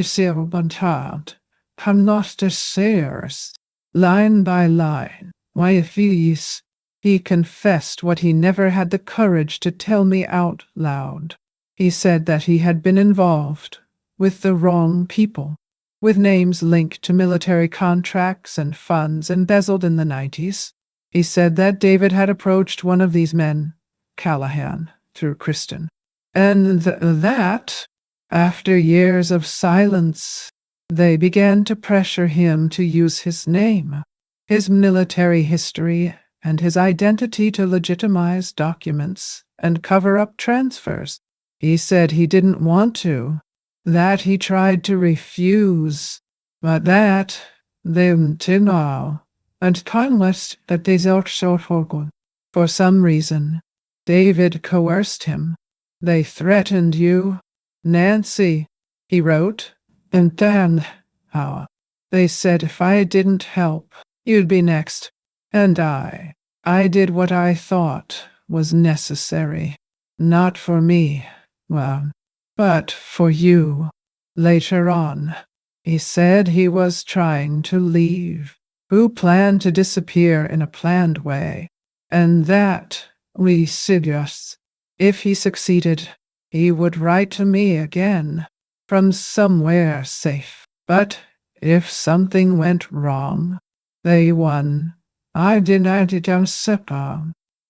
Speaker 1: desires, line by line, he confessed what he never had the courage to tell me out loud. He said that he had been involved with the wrong people, with names linked to military contracts and funds embezzled in the 90s. He said that David had approached one of these men, Callahan, through Kristen. And that, after years of silence, they began to pressure him to use his name, his military history, and his identity to legitimize documents and cover up transfers. He said he didn't want to, that he tried to refuse, but that them to know, and kindness that they are so forgotten. For some reason, David coerced him. They threatened you, Nancy, he wrote, and then, how? They said if I didn't help, you'd be next. And I did what I thought was necessary. Not for me, well, but for you. Later on, he said he was trying to leave, who planned to disappear in a planned way, and that we serious. If he succeeded, he would write to me again from somewhere safe. But if something went wrong, they won. I denied it.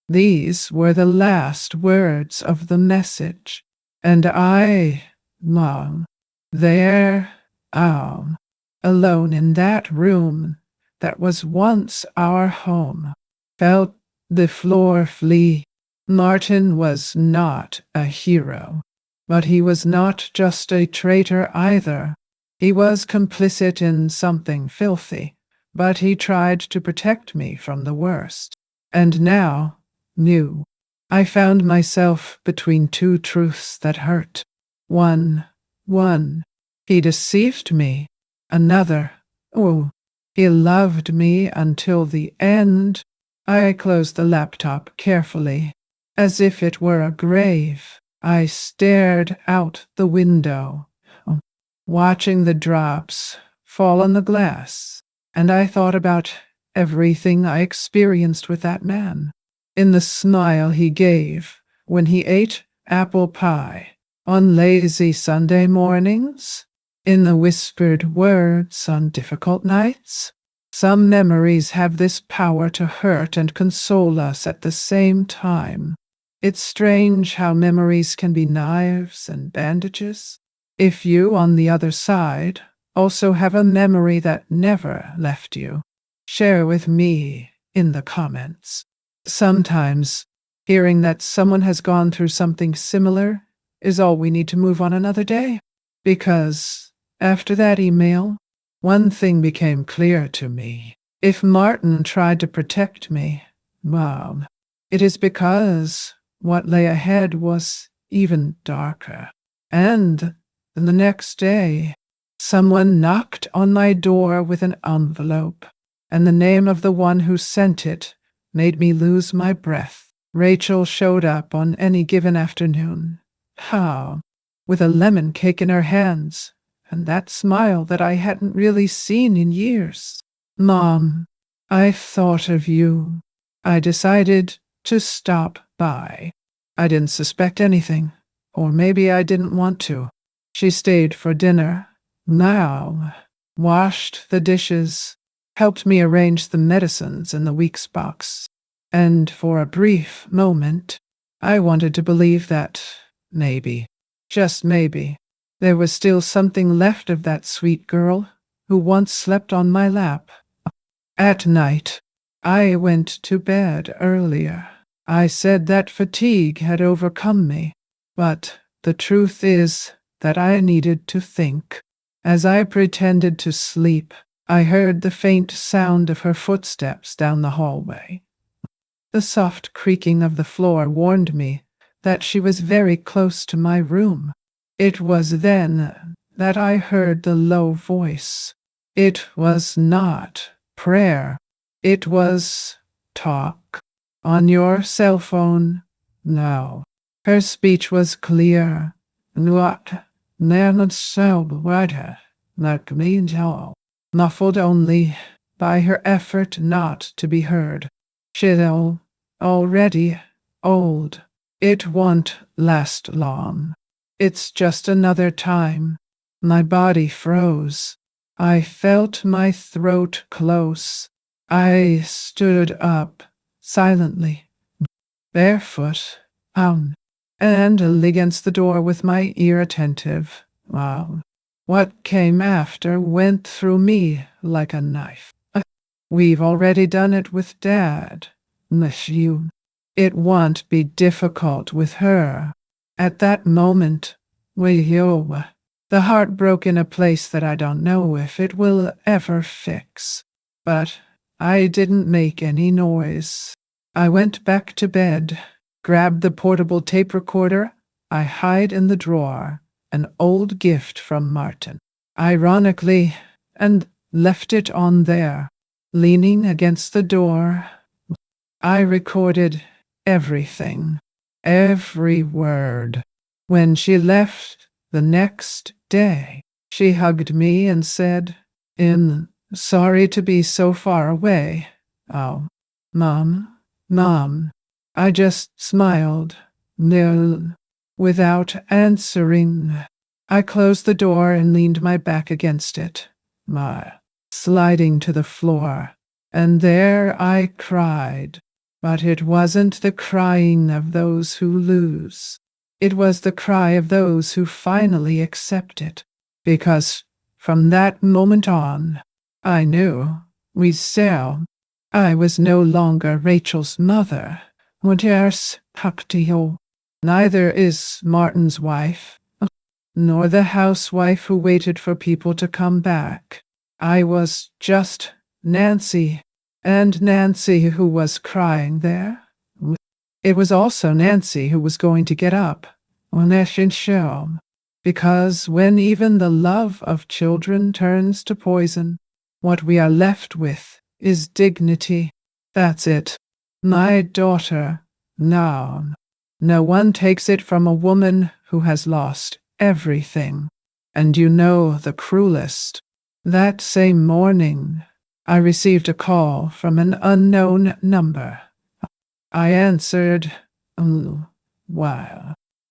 Speaker 1: These were the last words of the message, and I long there, alone in that room that was once our home, felt the floor flee. Martin was not a hero, but he was not just a traitor either. He was complicit in something filthy, but he tried to protect me from the worst. And now, new, I found myself between two truths that hurt. One, he deceived me. Another, he loved me until the end. I closed the laptop carefully, as if it were a grave. I stared out the window, watching the drops fall on the glass, and I thought about everything I experienced with that man. In the smile he gave when he ate apple pie on lazy Sunday mornings, in the whispered words on difficult nights. Some memories have this power to hurt and console us at the same time. It's strange how memories can be knives and bandages. If you, on the other side, also have a memory that never left you, share with me in the comments. Sometimes, hearing that someone has gone through something similar is all we need to move on another day. Because after that email, one thing became clear to me. If Martin tried to protect me, well, it is because what lay ahead was even darker. And the next day, someone knocked on my door with an envelope, and the name of the one who sent it made me lose my breath. Rachel showed up on any given afternoon. How? With a lemon cake in her hands, and that smile that I hadn't really seen in years. Mom, I thought of you. I decided to stop by. I didn't suspect anything, or maybe I didn't want to. She stayed for dinner, now washed the dishes, helped me arrange the medicines in the week's box, and for a brief moment, I wanted to believe that maybe, just maybe, there was still something left of that sweet girl who once slept on my lap. At night, I went to bed earlier. I said that fatigue had overcome me, but the truth is that I needed to think. As I pretended to sleep, I heard the faint sound of her footsteps down the hallway. The soft creaking of the floor warned me that she was very close to my room. It was then that I heard the low voice. It was not prayer. It was talk. On your cell phone? No. Her speech was clear. What? Muffled only by her effort not to be heard. She's already old. It won't last long. It's just another time. My body froze. I felt my throat close. I stood up, silently, barefoot, and against the door with my ear attentive. Wow. What came after went through me like a knife. We've already done it with Dad. Miss you. It won't be difficult with her. At that moment, the heart broke in a place that I don't know if it will ever fix. But I didn't make any noise. I went back to bed, grabbed the portable tape recorder I hide in the drawer, an old gift from Martin, ironically, and left it on there, leaning against the door. I recorded everything, every word. When she left the next day, she hugged me and said, sorry to be so far away. Oh, Mom. I just smiled, nil, without answering. I closed the door and leaned my back against it, sliding to the floor. And there I cried. But it wasn't the crying of those who lose. It was the cry of those who finally accept it. Because from that moment on, I knew I was no longer Rachel's mother. Neither is Martin's wife, nor the housewife who waited for people to come back. I was just Nancy. And Nancy who was crying there. It was also Nancy who was going to get up because when even the love of children turns to poison, what we are left with is dignity. That's it. My daughter, now. No one takes it from a woman who has lost everything. And you know the cruelest. That same morning, I received a call from an unknown number. I answered,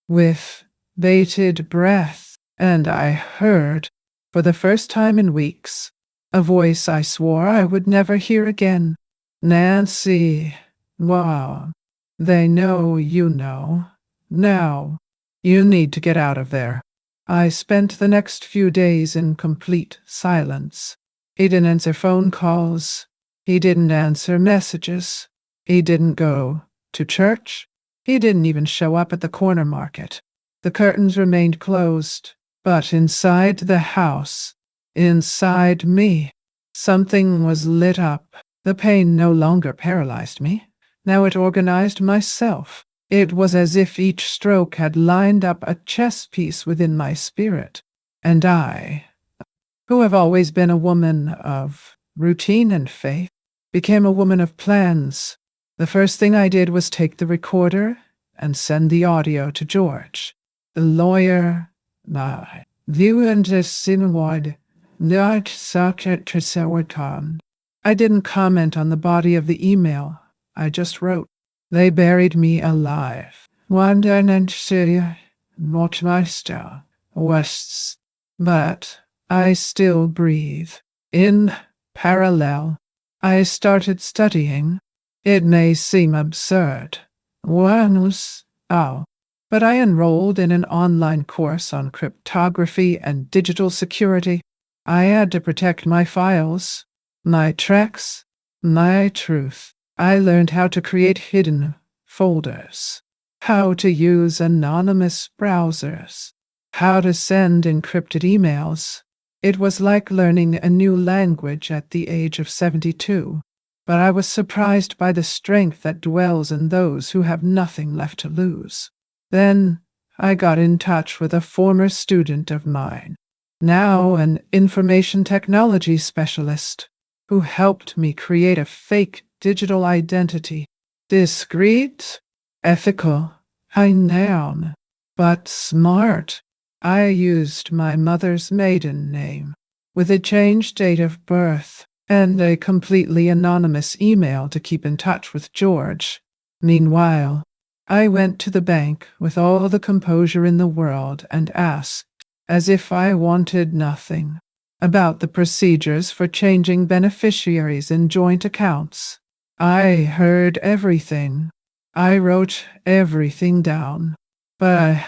Speaker 1: with bated breath, and I heard, for the first time in weeks, a voice I swore I would never hear again. Nancy, they know you know. Now, you need to get out of there. I spent the next few days in complete silence. He didn't answer phone calls. He didn't answer messages. He didn't go to church. He didn't even show up at the corner market. The curtains remained closed, but inside the house, inside me, something was lit up. The pain no longer paralyzed me. Now it organized myself. It was as if each stroke had lined up a chess piece within my spirit. And I, who have always been a woman of routine and faith, became a woman of plans. The first thing I did was take the recorder and send the audio to George. The lawyer, I didn't comment on the body of the email. I just wrote, they buried me alive. But I still breathe. In parallel, I started studying. It may seem absurd. But I enrolled in an online course on cryptography and digital security. I had to protect my files, my tracks, my truth. I learned how to create hidden folders, how to use anonymous browsers, how to send encrypted emails. It was like learning a new language at the age of 72, but I was surprised by the strength that dwells in those who have nothing left to lose. Then I got in touch with a former student of mine, now an information technology specialist, who helped me create a fake digital identity. Discreet, ethical, but smart. I used my mother's maiden name, with a changed date of birth, and a completely anonymous email to keep in touch with George. Meanwhile, I went to the bank with all the composure in the world and asked, as if I wanted nothing, about the procedures for changing beneficiaries in joint accounts. I heard everything. I wrote everything down. But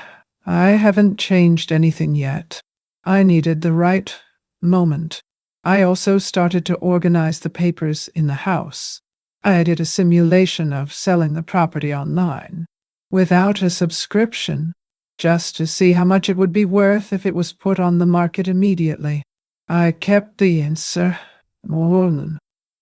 Speaker 1: I haven't changed anything yet. I needed the right moment. I also started to organize the papers in the house. I did a simulation of selling the property online. Without a subscription, just to see how much it would be worth if it was put on the market immediately. I kept the answer,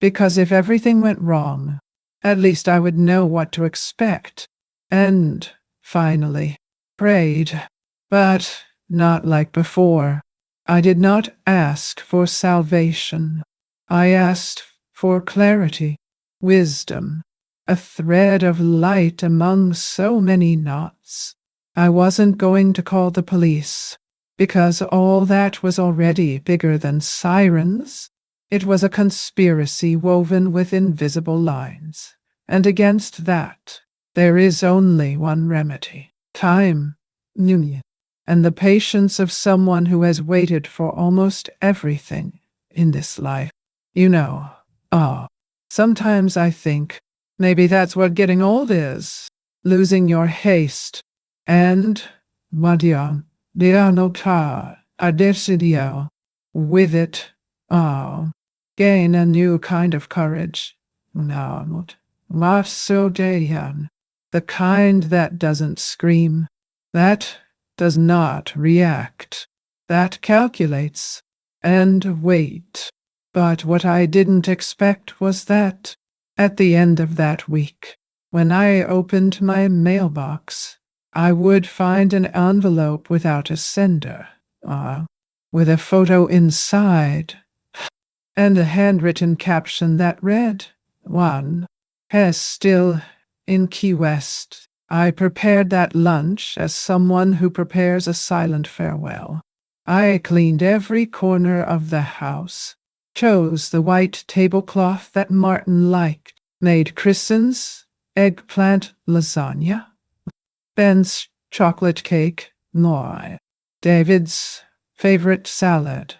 Speaker 1: because if everything went wrong, at least I would know what to expect. And, finally, prayed, but not like before. I did not ask for salvation. I asked for clarity, wisdom, a thread of light among so many knots. I wasn't going to call the police, because all that was already bigger than sirens. It was a conspiracy woven with invisible lines, and against that, there is only one remedy: time, union, and the patience of someone who has waited for almost everything in this life. You know, oh, sometimes I think maybe that's what getting old is: losing your haste. And, Madian, Dianotar, Adesidio, with it, gain a new kind of courage. Not Masodeyan, the kind that doesn't scream, that does not react, that calculates and wait. But what I didn't expect was that, at the end of that week, when I opened my mailbox, I would find an envelope without a sender, with a photo inside, and a handwritten caption that read, "One has still in Key West." I prepared that lunch as someone who prepares a silent farewell. I cleaned every corner of the house, chose the white tablecloth that Martin liked, made Kristen's eggplant lasagna, Ben's chocolate cake, David's favorite salad,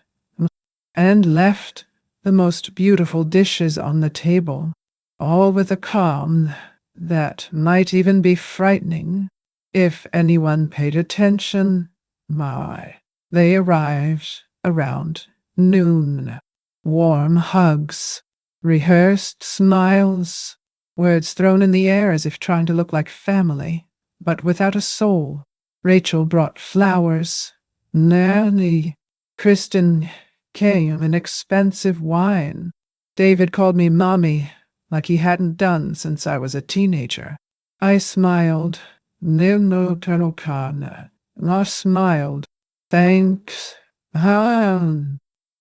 Speaker 1: and left the most beautiful dishes on the table, all with a calm that might even be frightening if anyone paid attention. They arrived around noon. Warm hugs, rehearsed smiles, words thrown in the air as if trying to look like family, but without a soul. Rachel brought flowers. Nanny. Kristen came in expensive wine. David called me Mommy, like he hadn't done since I was a teenager. I smiled. No Tanokana. I smiled. Thanks.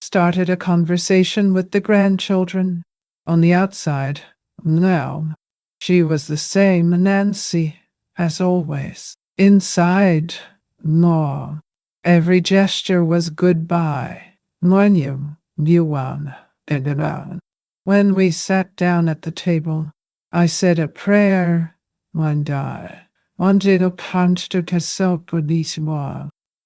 Speaker 1: Started a conversation with the grandchildren. On the outside, now, she was the same Nancy as always. Inside, no. Every gesture was goodbye. When we sat down at the table, I said a prayer.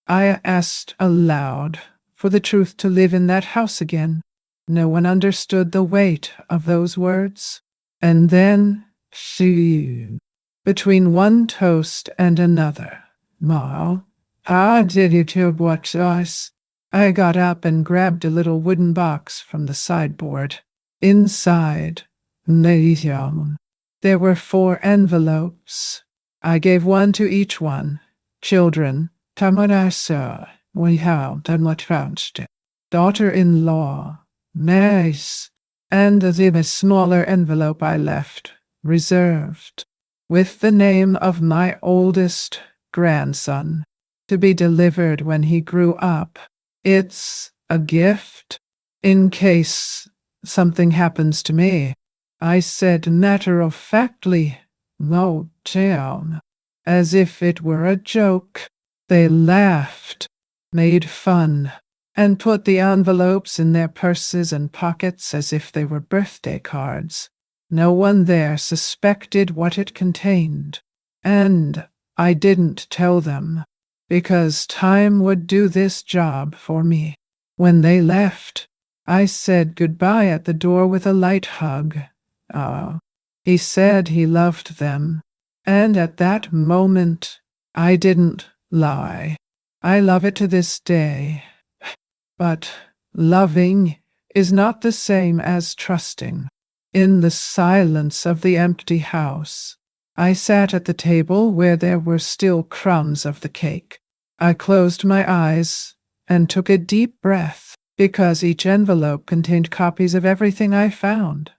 Speaker 1: I asked aloud for the truth to live in that house again. No one understood the weight of those words. And then she, between one toast and another, how did you to watch us? I got up and grabbed a little wooden box from the sideboard. Inside, there were 4 envelopes. I gave one to each one. Children, Tamarasa, we have Tamatranst, daughter-in-law, nice, and the smaller envelope I left, reserved, with the name of my oldest grandson, to be delivered when he grew up. It's a gift, in case something happens to me, I said matter-of-factly. No, town, as if it were a joke. They laughed, made fun, and put the envelopes in their purses and pockets as if they were birthday cards. No one there suspected what it contained, and I didn't tell them, because time would do this job for me. When they left, I said goodbye at the door with a light hug. He said he loved them, and at that moment, I didn't lie. I love it to this day. But loving is not the same as trusting. In the silence of the empty house, I sat at the table where there were still crumbs of the cake. I closed my eyes and took a deep breath, because each envelope contained copies of everything I found.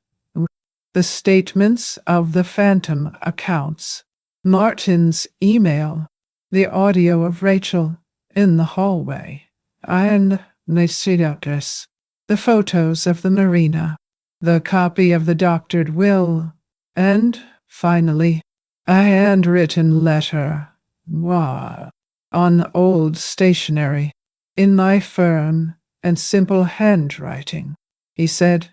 Speaker 1: The statements of the phantom accounts, Martin's email, the audio of Rachel in the hallway, and the photos of the marina, the copy of the doctored will, and, finally, a handwritten letter, on old stationery, in my firm and simple handwriting. He said,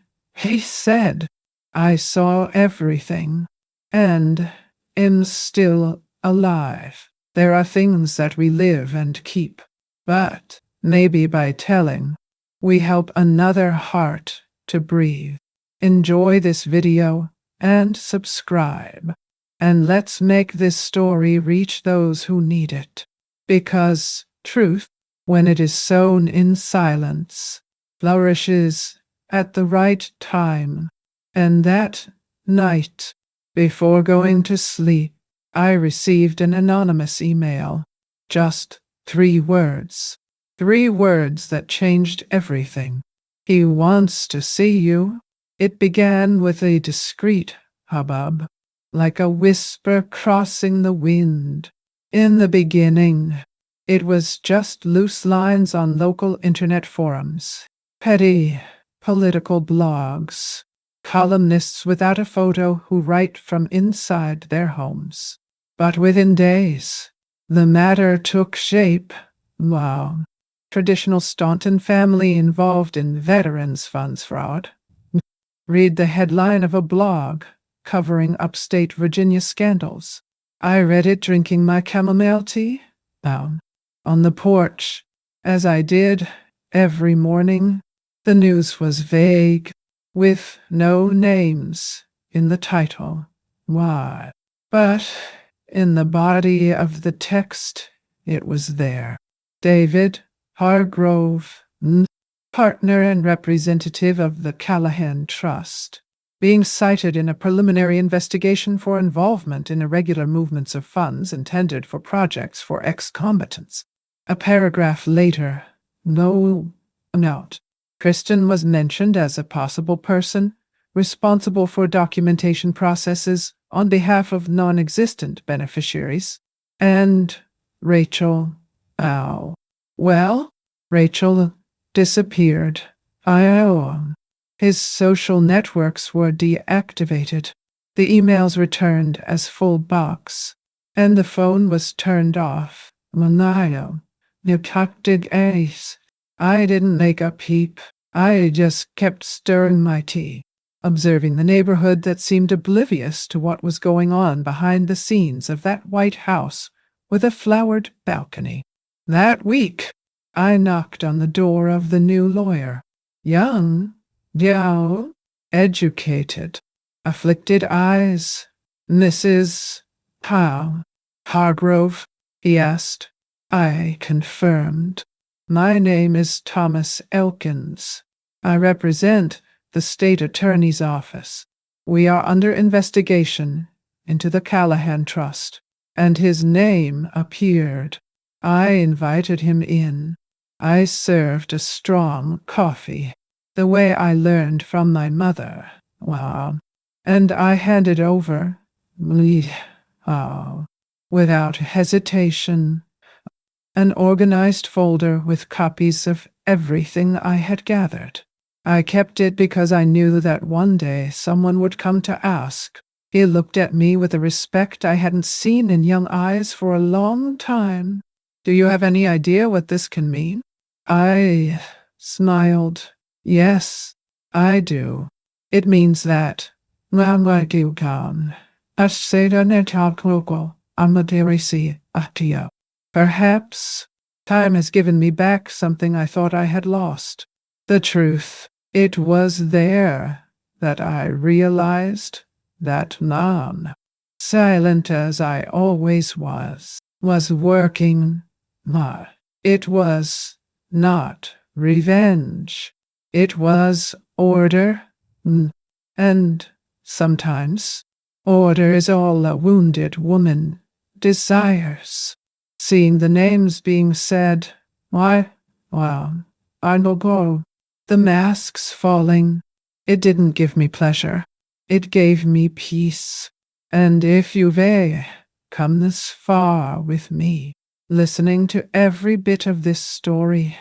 Speaker 1: I saw everything, and am still alive. There are things that we live and keep, but maybe by telling, we help another heart to breathe. Enjoy this video and subscribe, and let's make this story reach those who need it, because truth, when it is sown in silence, flourishes at the right time. And that night, before going to sleep, I received an anonymous email. Just 3 words. 3 words that changed everything. He wants to see you. It began with a discreet hubbub, like a whisper crossing the wind. In the beginning, it was just loose lines on local internet forums, petty political blogs, columnists without a photo who write from inside their homes. But within days, the matter took shape. Traditional Staunton family involved in veterans funds fraud. Read the headline of a blog covering upstate Virginia scandals. I read it drinking my chamomile tea on the porch, as I did every morning. The news was vague, with no names in the title. Why? But in the body of the text, it was there. David Hargrove, partner and representative of the Callahan Trust, being cited in a preliminary investigation for involvement in irregular movements of funds intended for projects for ex-combatants. A paragraph later, no note. Kristen was mentioned as a possible person responsible for documentation processes on behalf of non-existent beneficiaries. And Rachel, Rachel disappeared. His social networks were deactivated. The emails returned as full box, and the phone was turned off. I didn't make a peep. I just kept stirring my tea, observing the neighborhood that seemed oblivious to what was going on behind the scenes of that white house with a flowered balcony. That week, I knocked on the door of the new lawyer. Young, educated, afflicted eyes. Mrs. Hargrove, he asked. I confirmed. My name is Thomas Elkins. I represent the state attorney's office. We are under investigation into the Callahan Trust, and his name appeared. I invited him in. I served a strong coffee, the way I learned from my mother. And I handed over, without hesitation, an organized folder with copies of everything I had gathered. I kept it because I knew that one day someone would come to ask. He looked at me with a respect I hadn't seen in young eyes for a long time. Do you have any idea what this can mean? I smiled. Yes, I do. It means that perhaps time has given me back something I thought I had lost. The truth. It was there that I realized that Nan, silent as I always was working. It was not revenge. It was order. And sometimes Order is all a wounded woman desires. Seeing the names being said, why, well, I will go. The masks falling. It didn't give me pleasure. It gave me peace. And if you may come this far with me, listening to every bit of this story,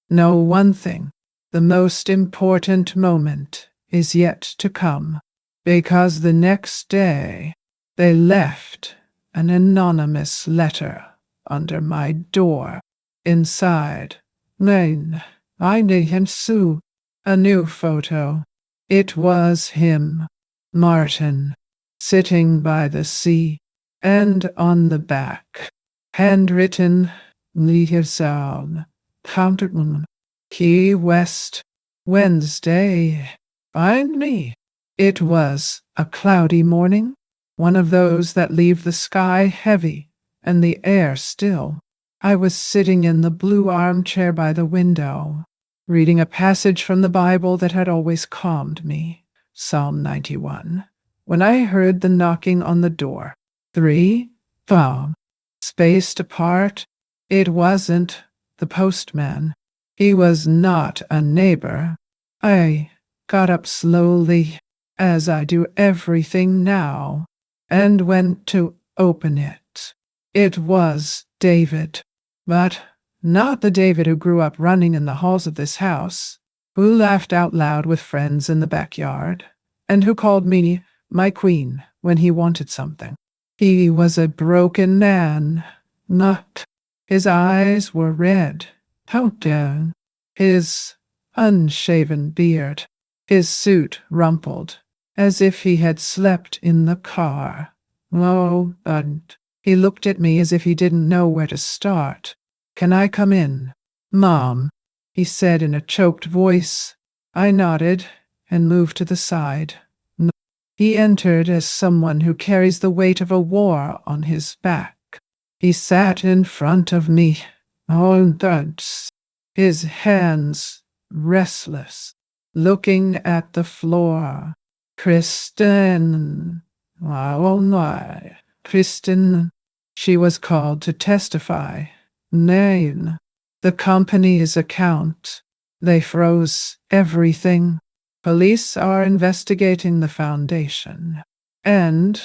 Speaker 1: know one thing. The most important moment is yet to come, because the next day they left an anonymous letter under my door. Inside, Maine, I knew him Sue, a new photo. It was him, Martin, sitting by the sea, and on the back, handwritten, Liaison, Countermoon, Key West, Wednesday. Find me. It was a cloudy morning, one of those that leave the sky heavy and the air still. I was sitting in the blue armchair by the window, reading a passage from the Bible that had always calmed me, Psalm 91, when I heard the knocking on the door. 3 palm spaced apart. It wasn't the postman. He was not a neighbor. I got up slowly, as I do everything now, and went to open it. It was David, but not the David who grew up running in the halls of this house, who laughed out loud with friends in the backyard, and who called me my queen when he wanted something. He was a broken man, not. His eyes were red, down, his unshaven beard, his suit rumpled, as if he had slept in the car. Oh, and he looked at me as if he didn't know where to start. Can I come in? Mom, he said in a choked voice. I nodded and moved to the side. No. He entered as someone who carries the weight of a war on his back. He sat in front of me, all duds, his hands restless, looking at the floor. Kristen, oh my, Kristen, she was called to testify. Name, the company's account. They froze everything. Police are investigating the foundation. And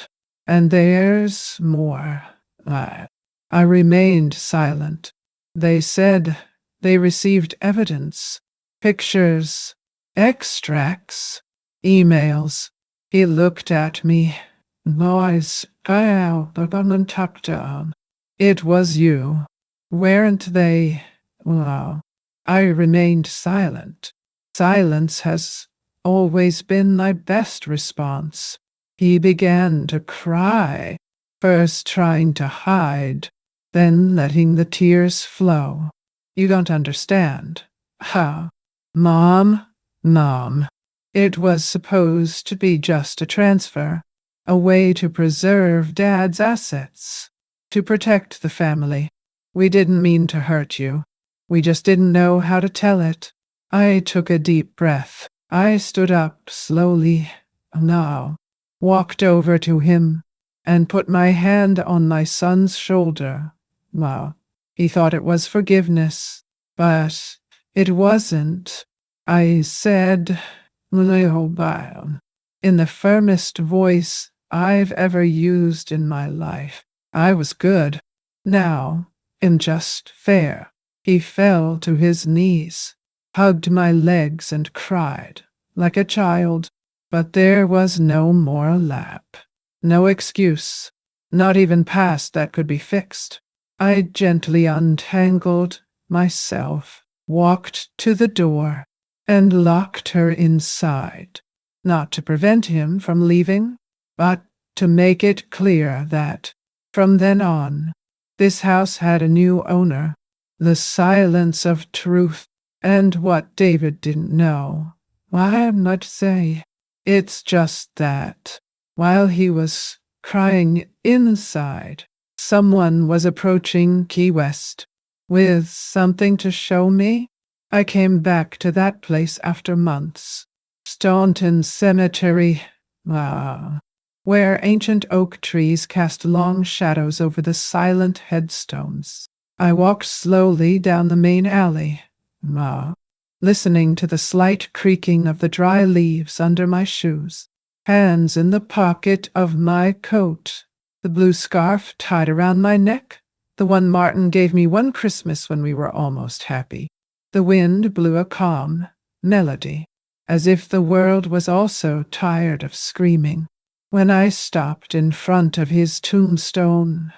Speaker 1: there's more. I remained silent. They said they received evidence, pictures, extracts, emails. He looked at me. Noise, the top down. It was you. Weren't they? Well, I remained silent. Silence has always been my best response. He began to cry, first trying to hide, then letting the tears flow. You don't understand. How? Mom, it was supposed to be just a transfer, a way to preserve Dad's assets, to protect the family. We didn't mean to hurt you. We just didn't know how to tell it. I took a deep breath. I stood up slowly, walked over to him, and put my hand on my son's shoulder. He thought it was forgiveness, but it wasn't. I said, in the firmest voice I've ever used in my life. I was good. Now, in just fair. He fell to his knees, hugged my legs and cried like a child. But there was no more lap, no excuse, not even past that could be fixed. I gently untangled myself, walked to the door, and locked her inside, not to prevent him from leaving, but to make it clear that, from then on, this house had a new owner. The silence of truth, and what David didn't know. Why not say? It's just that, while he was crying inside, someone was approaching Key West with something to show me. I came back to that place after months. Staunton Cemetery. where ancient oak trees cast long shadows over the silent headstones. I walked slowly down the main alley, listening to the slight creaking of the dry leaves under my shoes, hands in the pocket of my coat, the blue scarf tied around my neck, the one Martin gave me one Christmas when we were almost happy. The wind blew a calm melody, as if the world was also tired of screaming. When I stopped in front of his tombstone,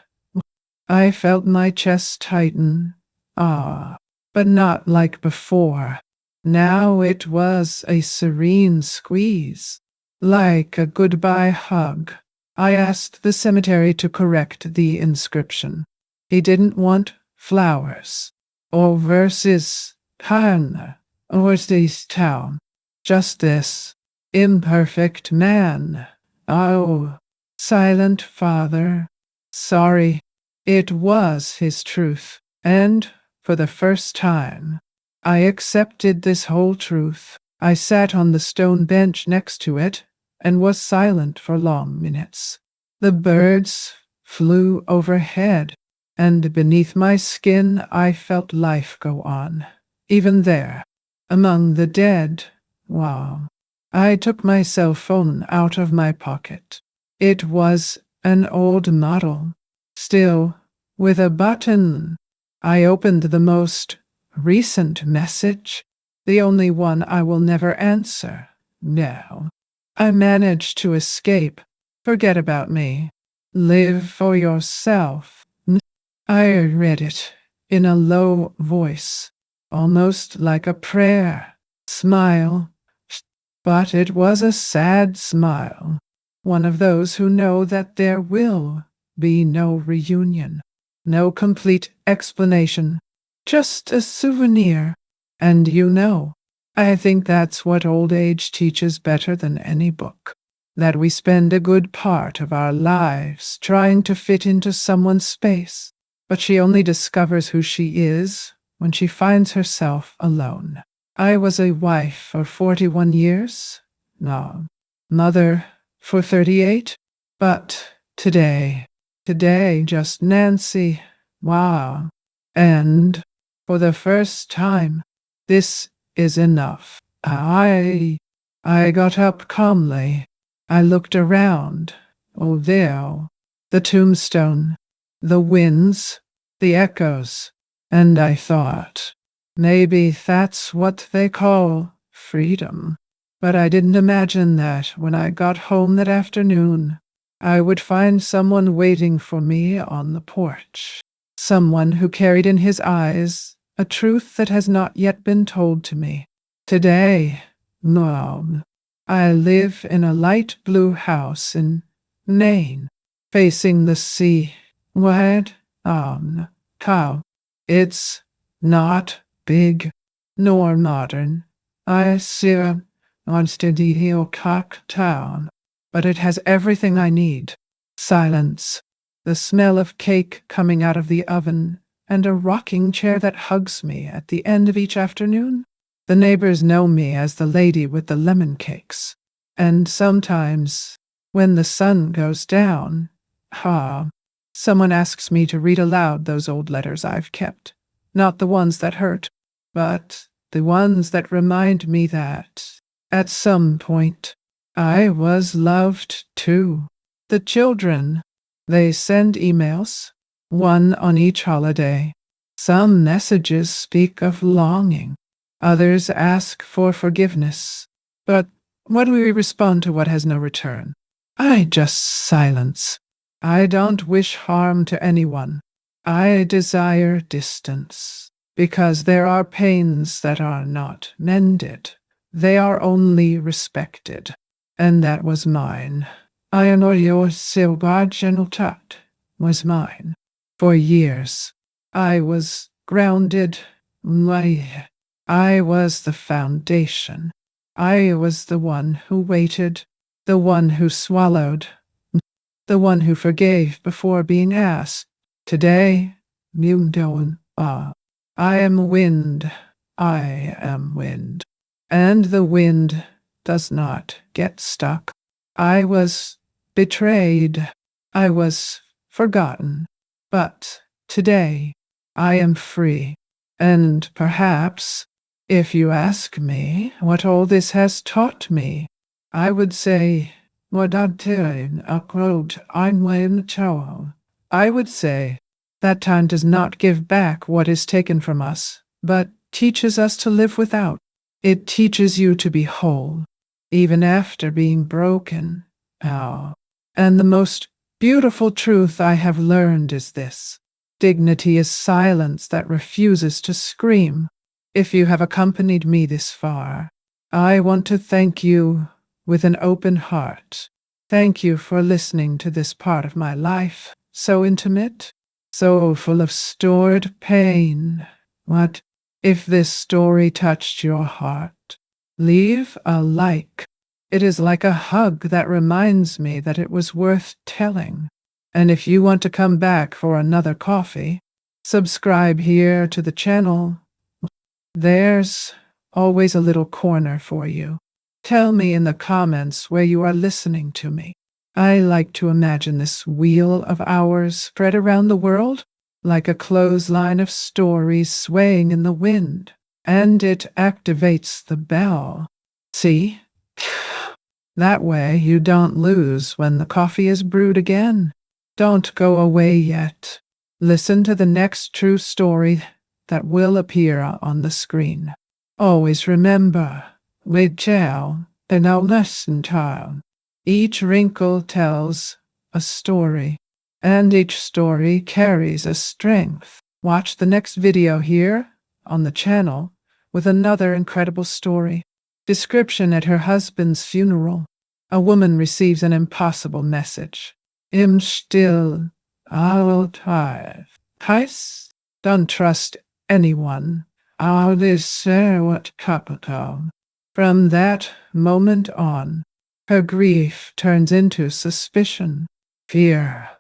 Speaker 1: I felt my chest tighten, but not like before. Now it was a serene squeeze, like a goodbye hug. I asked the cemetery to correct the inscription. He didn't want flowers, or verses, or this town. Just this imperfect man. Oh, silent father. Sorry. It was his truth, and for the first time, I accepted this whole truth. I sat on the stone bench next to it and was silent for long minutes. The birds flew overhead, and beneath my skin I felt life go on. Even there, among the dead, I took my cell phone out of my pocket. It was an old model, still with a button. I opened the most recent message, the only one I will never answer. No. I managed to escape. Forget about me. Live for yourself. I read it in a low voice, almost like a prayer. Smile. But it was a sad smile. One of those who know that there will be no reunion, no complete explanation, just a souvenir. And I think that's what old age teaches better than any book. That we spend a good part of our lives trying to fit into someone's space, but she only discovers who she is when she finds herself alone. I was a wife for 41 years, mother for 38, but today, just Nancy, and for the first time, this is enough. I got up calmly. I looked around. Oh, there, the tombstone, the winds, the echoes, and I thought, maybe that's what they call freedom. But I didn't imagine that when I got home that afternoon, I would find someone waiting for me on the porch. Someone who carried in his eyes a truth that has not yet been told to me. Today, I live in a light blue house in Maine, facing the sea. Cow. It's not big nor modern. I see on Steady Hill Cock Town, but it has everything I need. Silence, the smell of cake coming out of the oven, and a rocking chair that hugs me at the end of each afternoon. The neighbors know me as the lady with the lemon cakes. And sometimes, when the sun goes down, someone asks me to read aloud those old letters I've kept. Not the ones that hurt, but the ones that remind me that, at some point, I was loved too. The children, they send emails, one on each holiday. Some messages speak of longing. Others ask for forgiveness. But when do we respond to what has no return? I just silence. I don't wish harm to anyone. I desire distance, because there are pains that are not mended. They are only respected. And that was mine. I know your silvergentle was mine. For years, I was grounded. I was the foundation. I was the one who waited, the one who swallowed, the one who forgave before being asked. Today, I am wind. I am wind. And the wind does not get stuck. I was betrayed. I was forgotten. But today, I am free. And perhaps, if you ask me what all this has taught me, I would say, I would say that time does not give back what is taken from us, but teaches us to live without. It teaches you to be whole, even after being broken. Oh. And the most beautiful truth I have learned is this: dignity is silence that refuses to scream. If you have accompanied me this far, I want to thank you with an open heart. Thank you for listening to this part of my life, so intimate, so full of stored pain. What if this story touched your heart? Leave a like. It is like a hug that reminds me that it was worth telling. And if you want to come back for another coffee, subscribe here to the channel. There's always a little corner for you. Tell me in the comments where you are listening to me. I like to imagine this wheel of ours spread around the world like a clothesline of stories swaying in the wind, and it activates the bell. See? That way you don't lose when the coffee is brewed again. Don't go away yet. Listen to the next true story that will appear on the screen. Always remember, with Chow, and our lesson child. Each wrinkle tells a story, and each story carries a strength. Watch the next video here on the channel with another incredible story. Description: at her husband's funeral, a woman receives an impossible message. Im still, all tired. Heiß? Don't trust anyone. All this what capital. From that moment on, her grief turns into suspicion, fear,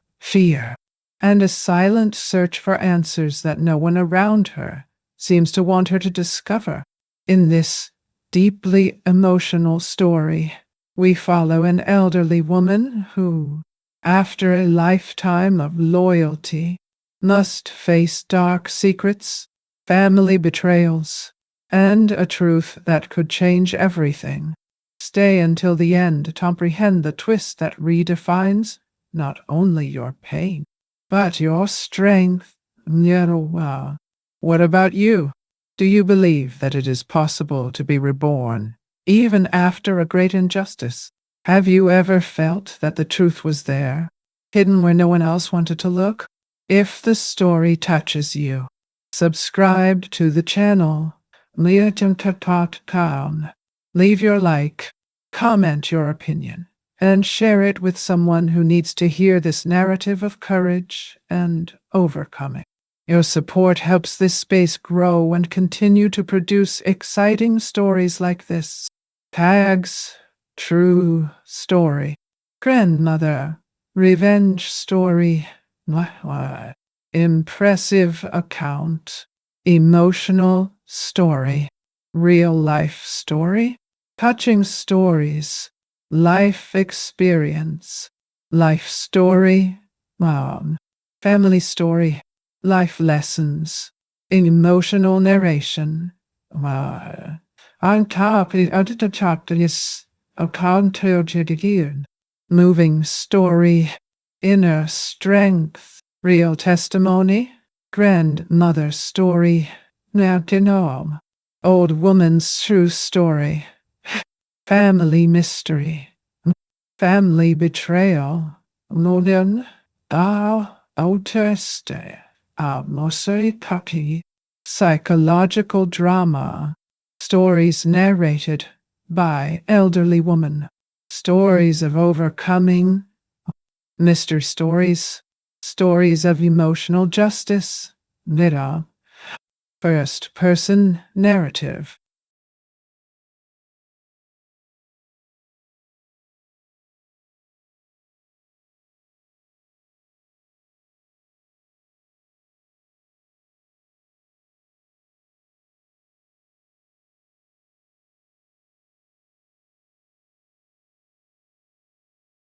Speaker 1: and a silent search for answers that no one around her seems to want her to discover. In this deeply emotional story, we follow an elderly woman who, after a lifetime of loyalty, must face dark secrets, family betrayals, and a truth that could change everything. Stay until the end to comprehend the twist that redefines not only your pain, but your strength. What about you? Do you believe that it is possible to be reborn, even after a great injustice? Have you ever felt that the truth was there, hidden where no one else wanted to look? If the story touches you, subscribe to the channel. Leave your like, comment your opinion, and share it with someone who needs to hear this narrative of courage and overcoming. Your support helps this space grow and continue to produce exciting stories like this. Tags: true story, grandmother, revenge story, impressive account, emotional story, real life story, touching stories, life experience, life story, family story, life lessons, emotional narration. On top of the chapter is a contagion, moving story, inner strength, real testimony, grandmother story, now to know, old woman's true story, family mystery, family betrayal, Lorden, Auteste, Mosai Kaki, psychological drama, stories narrated by elderly woman, stories of overcoming, mystery stories, stories of emotional justice, first person narrative.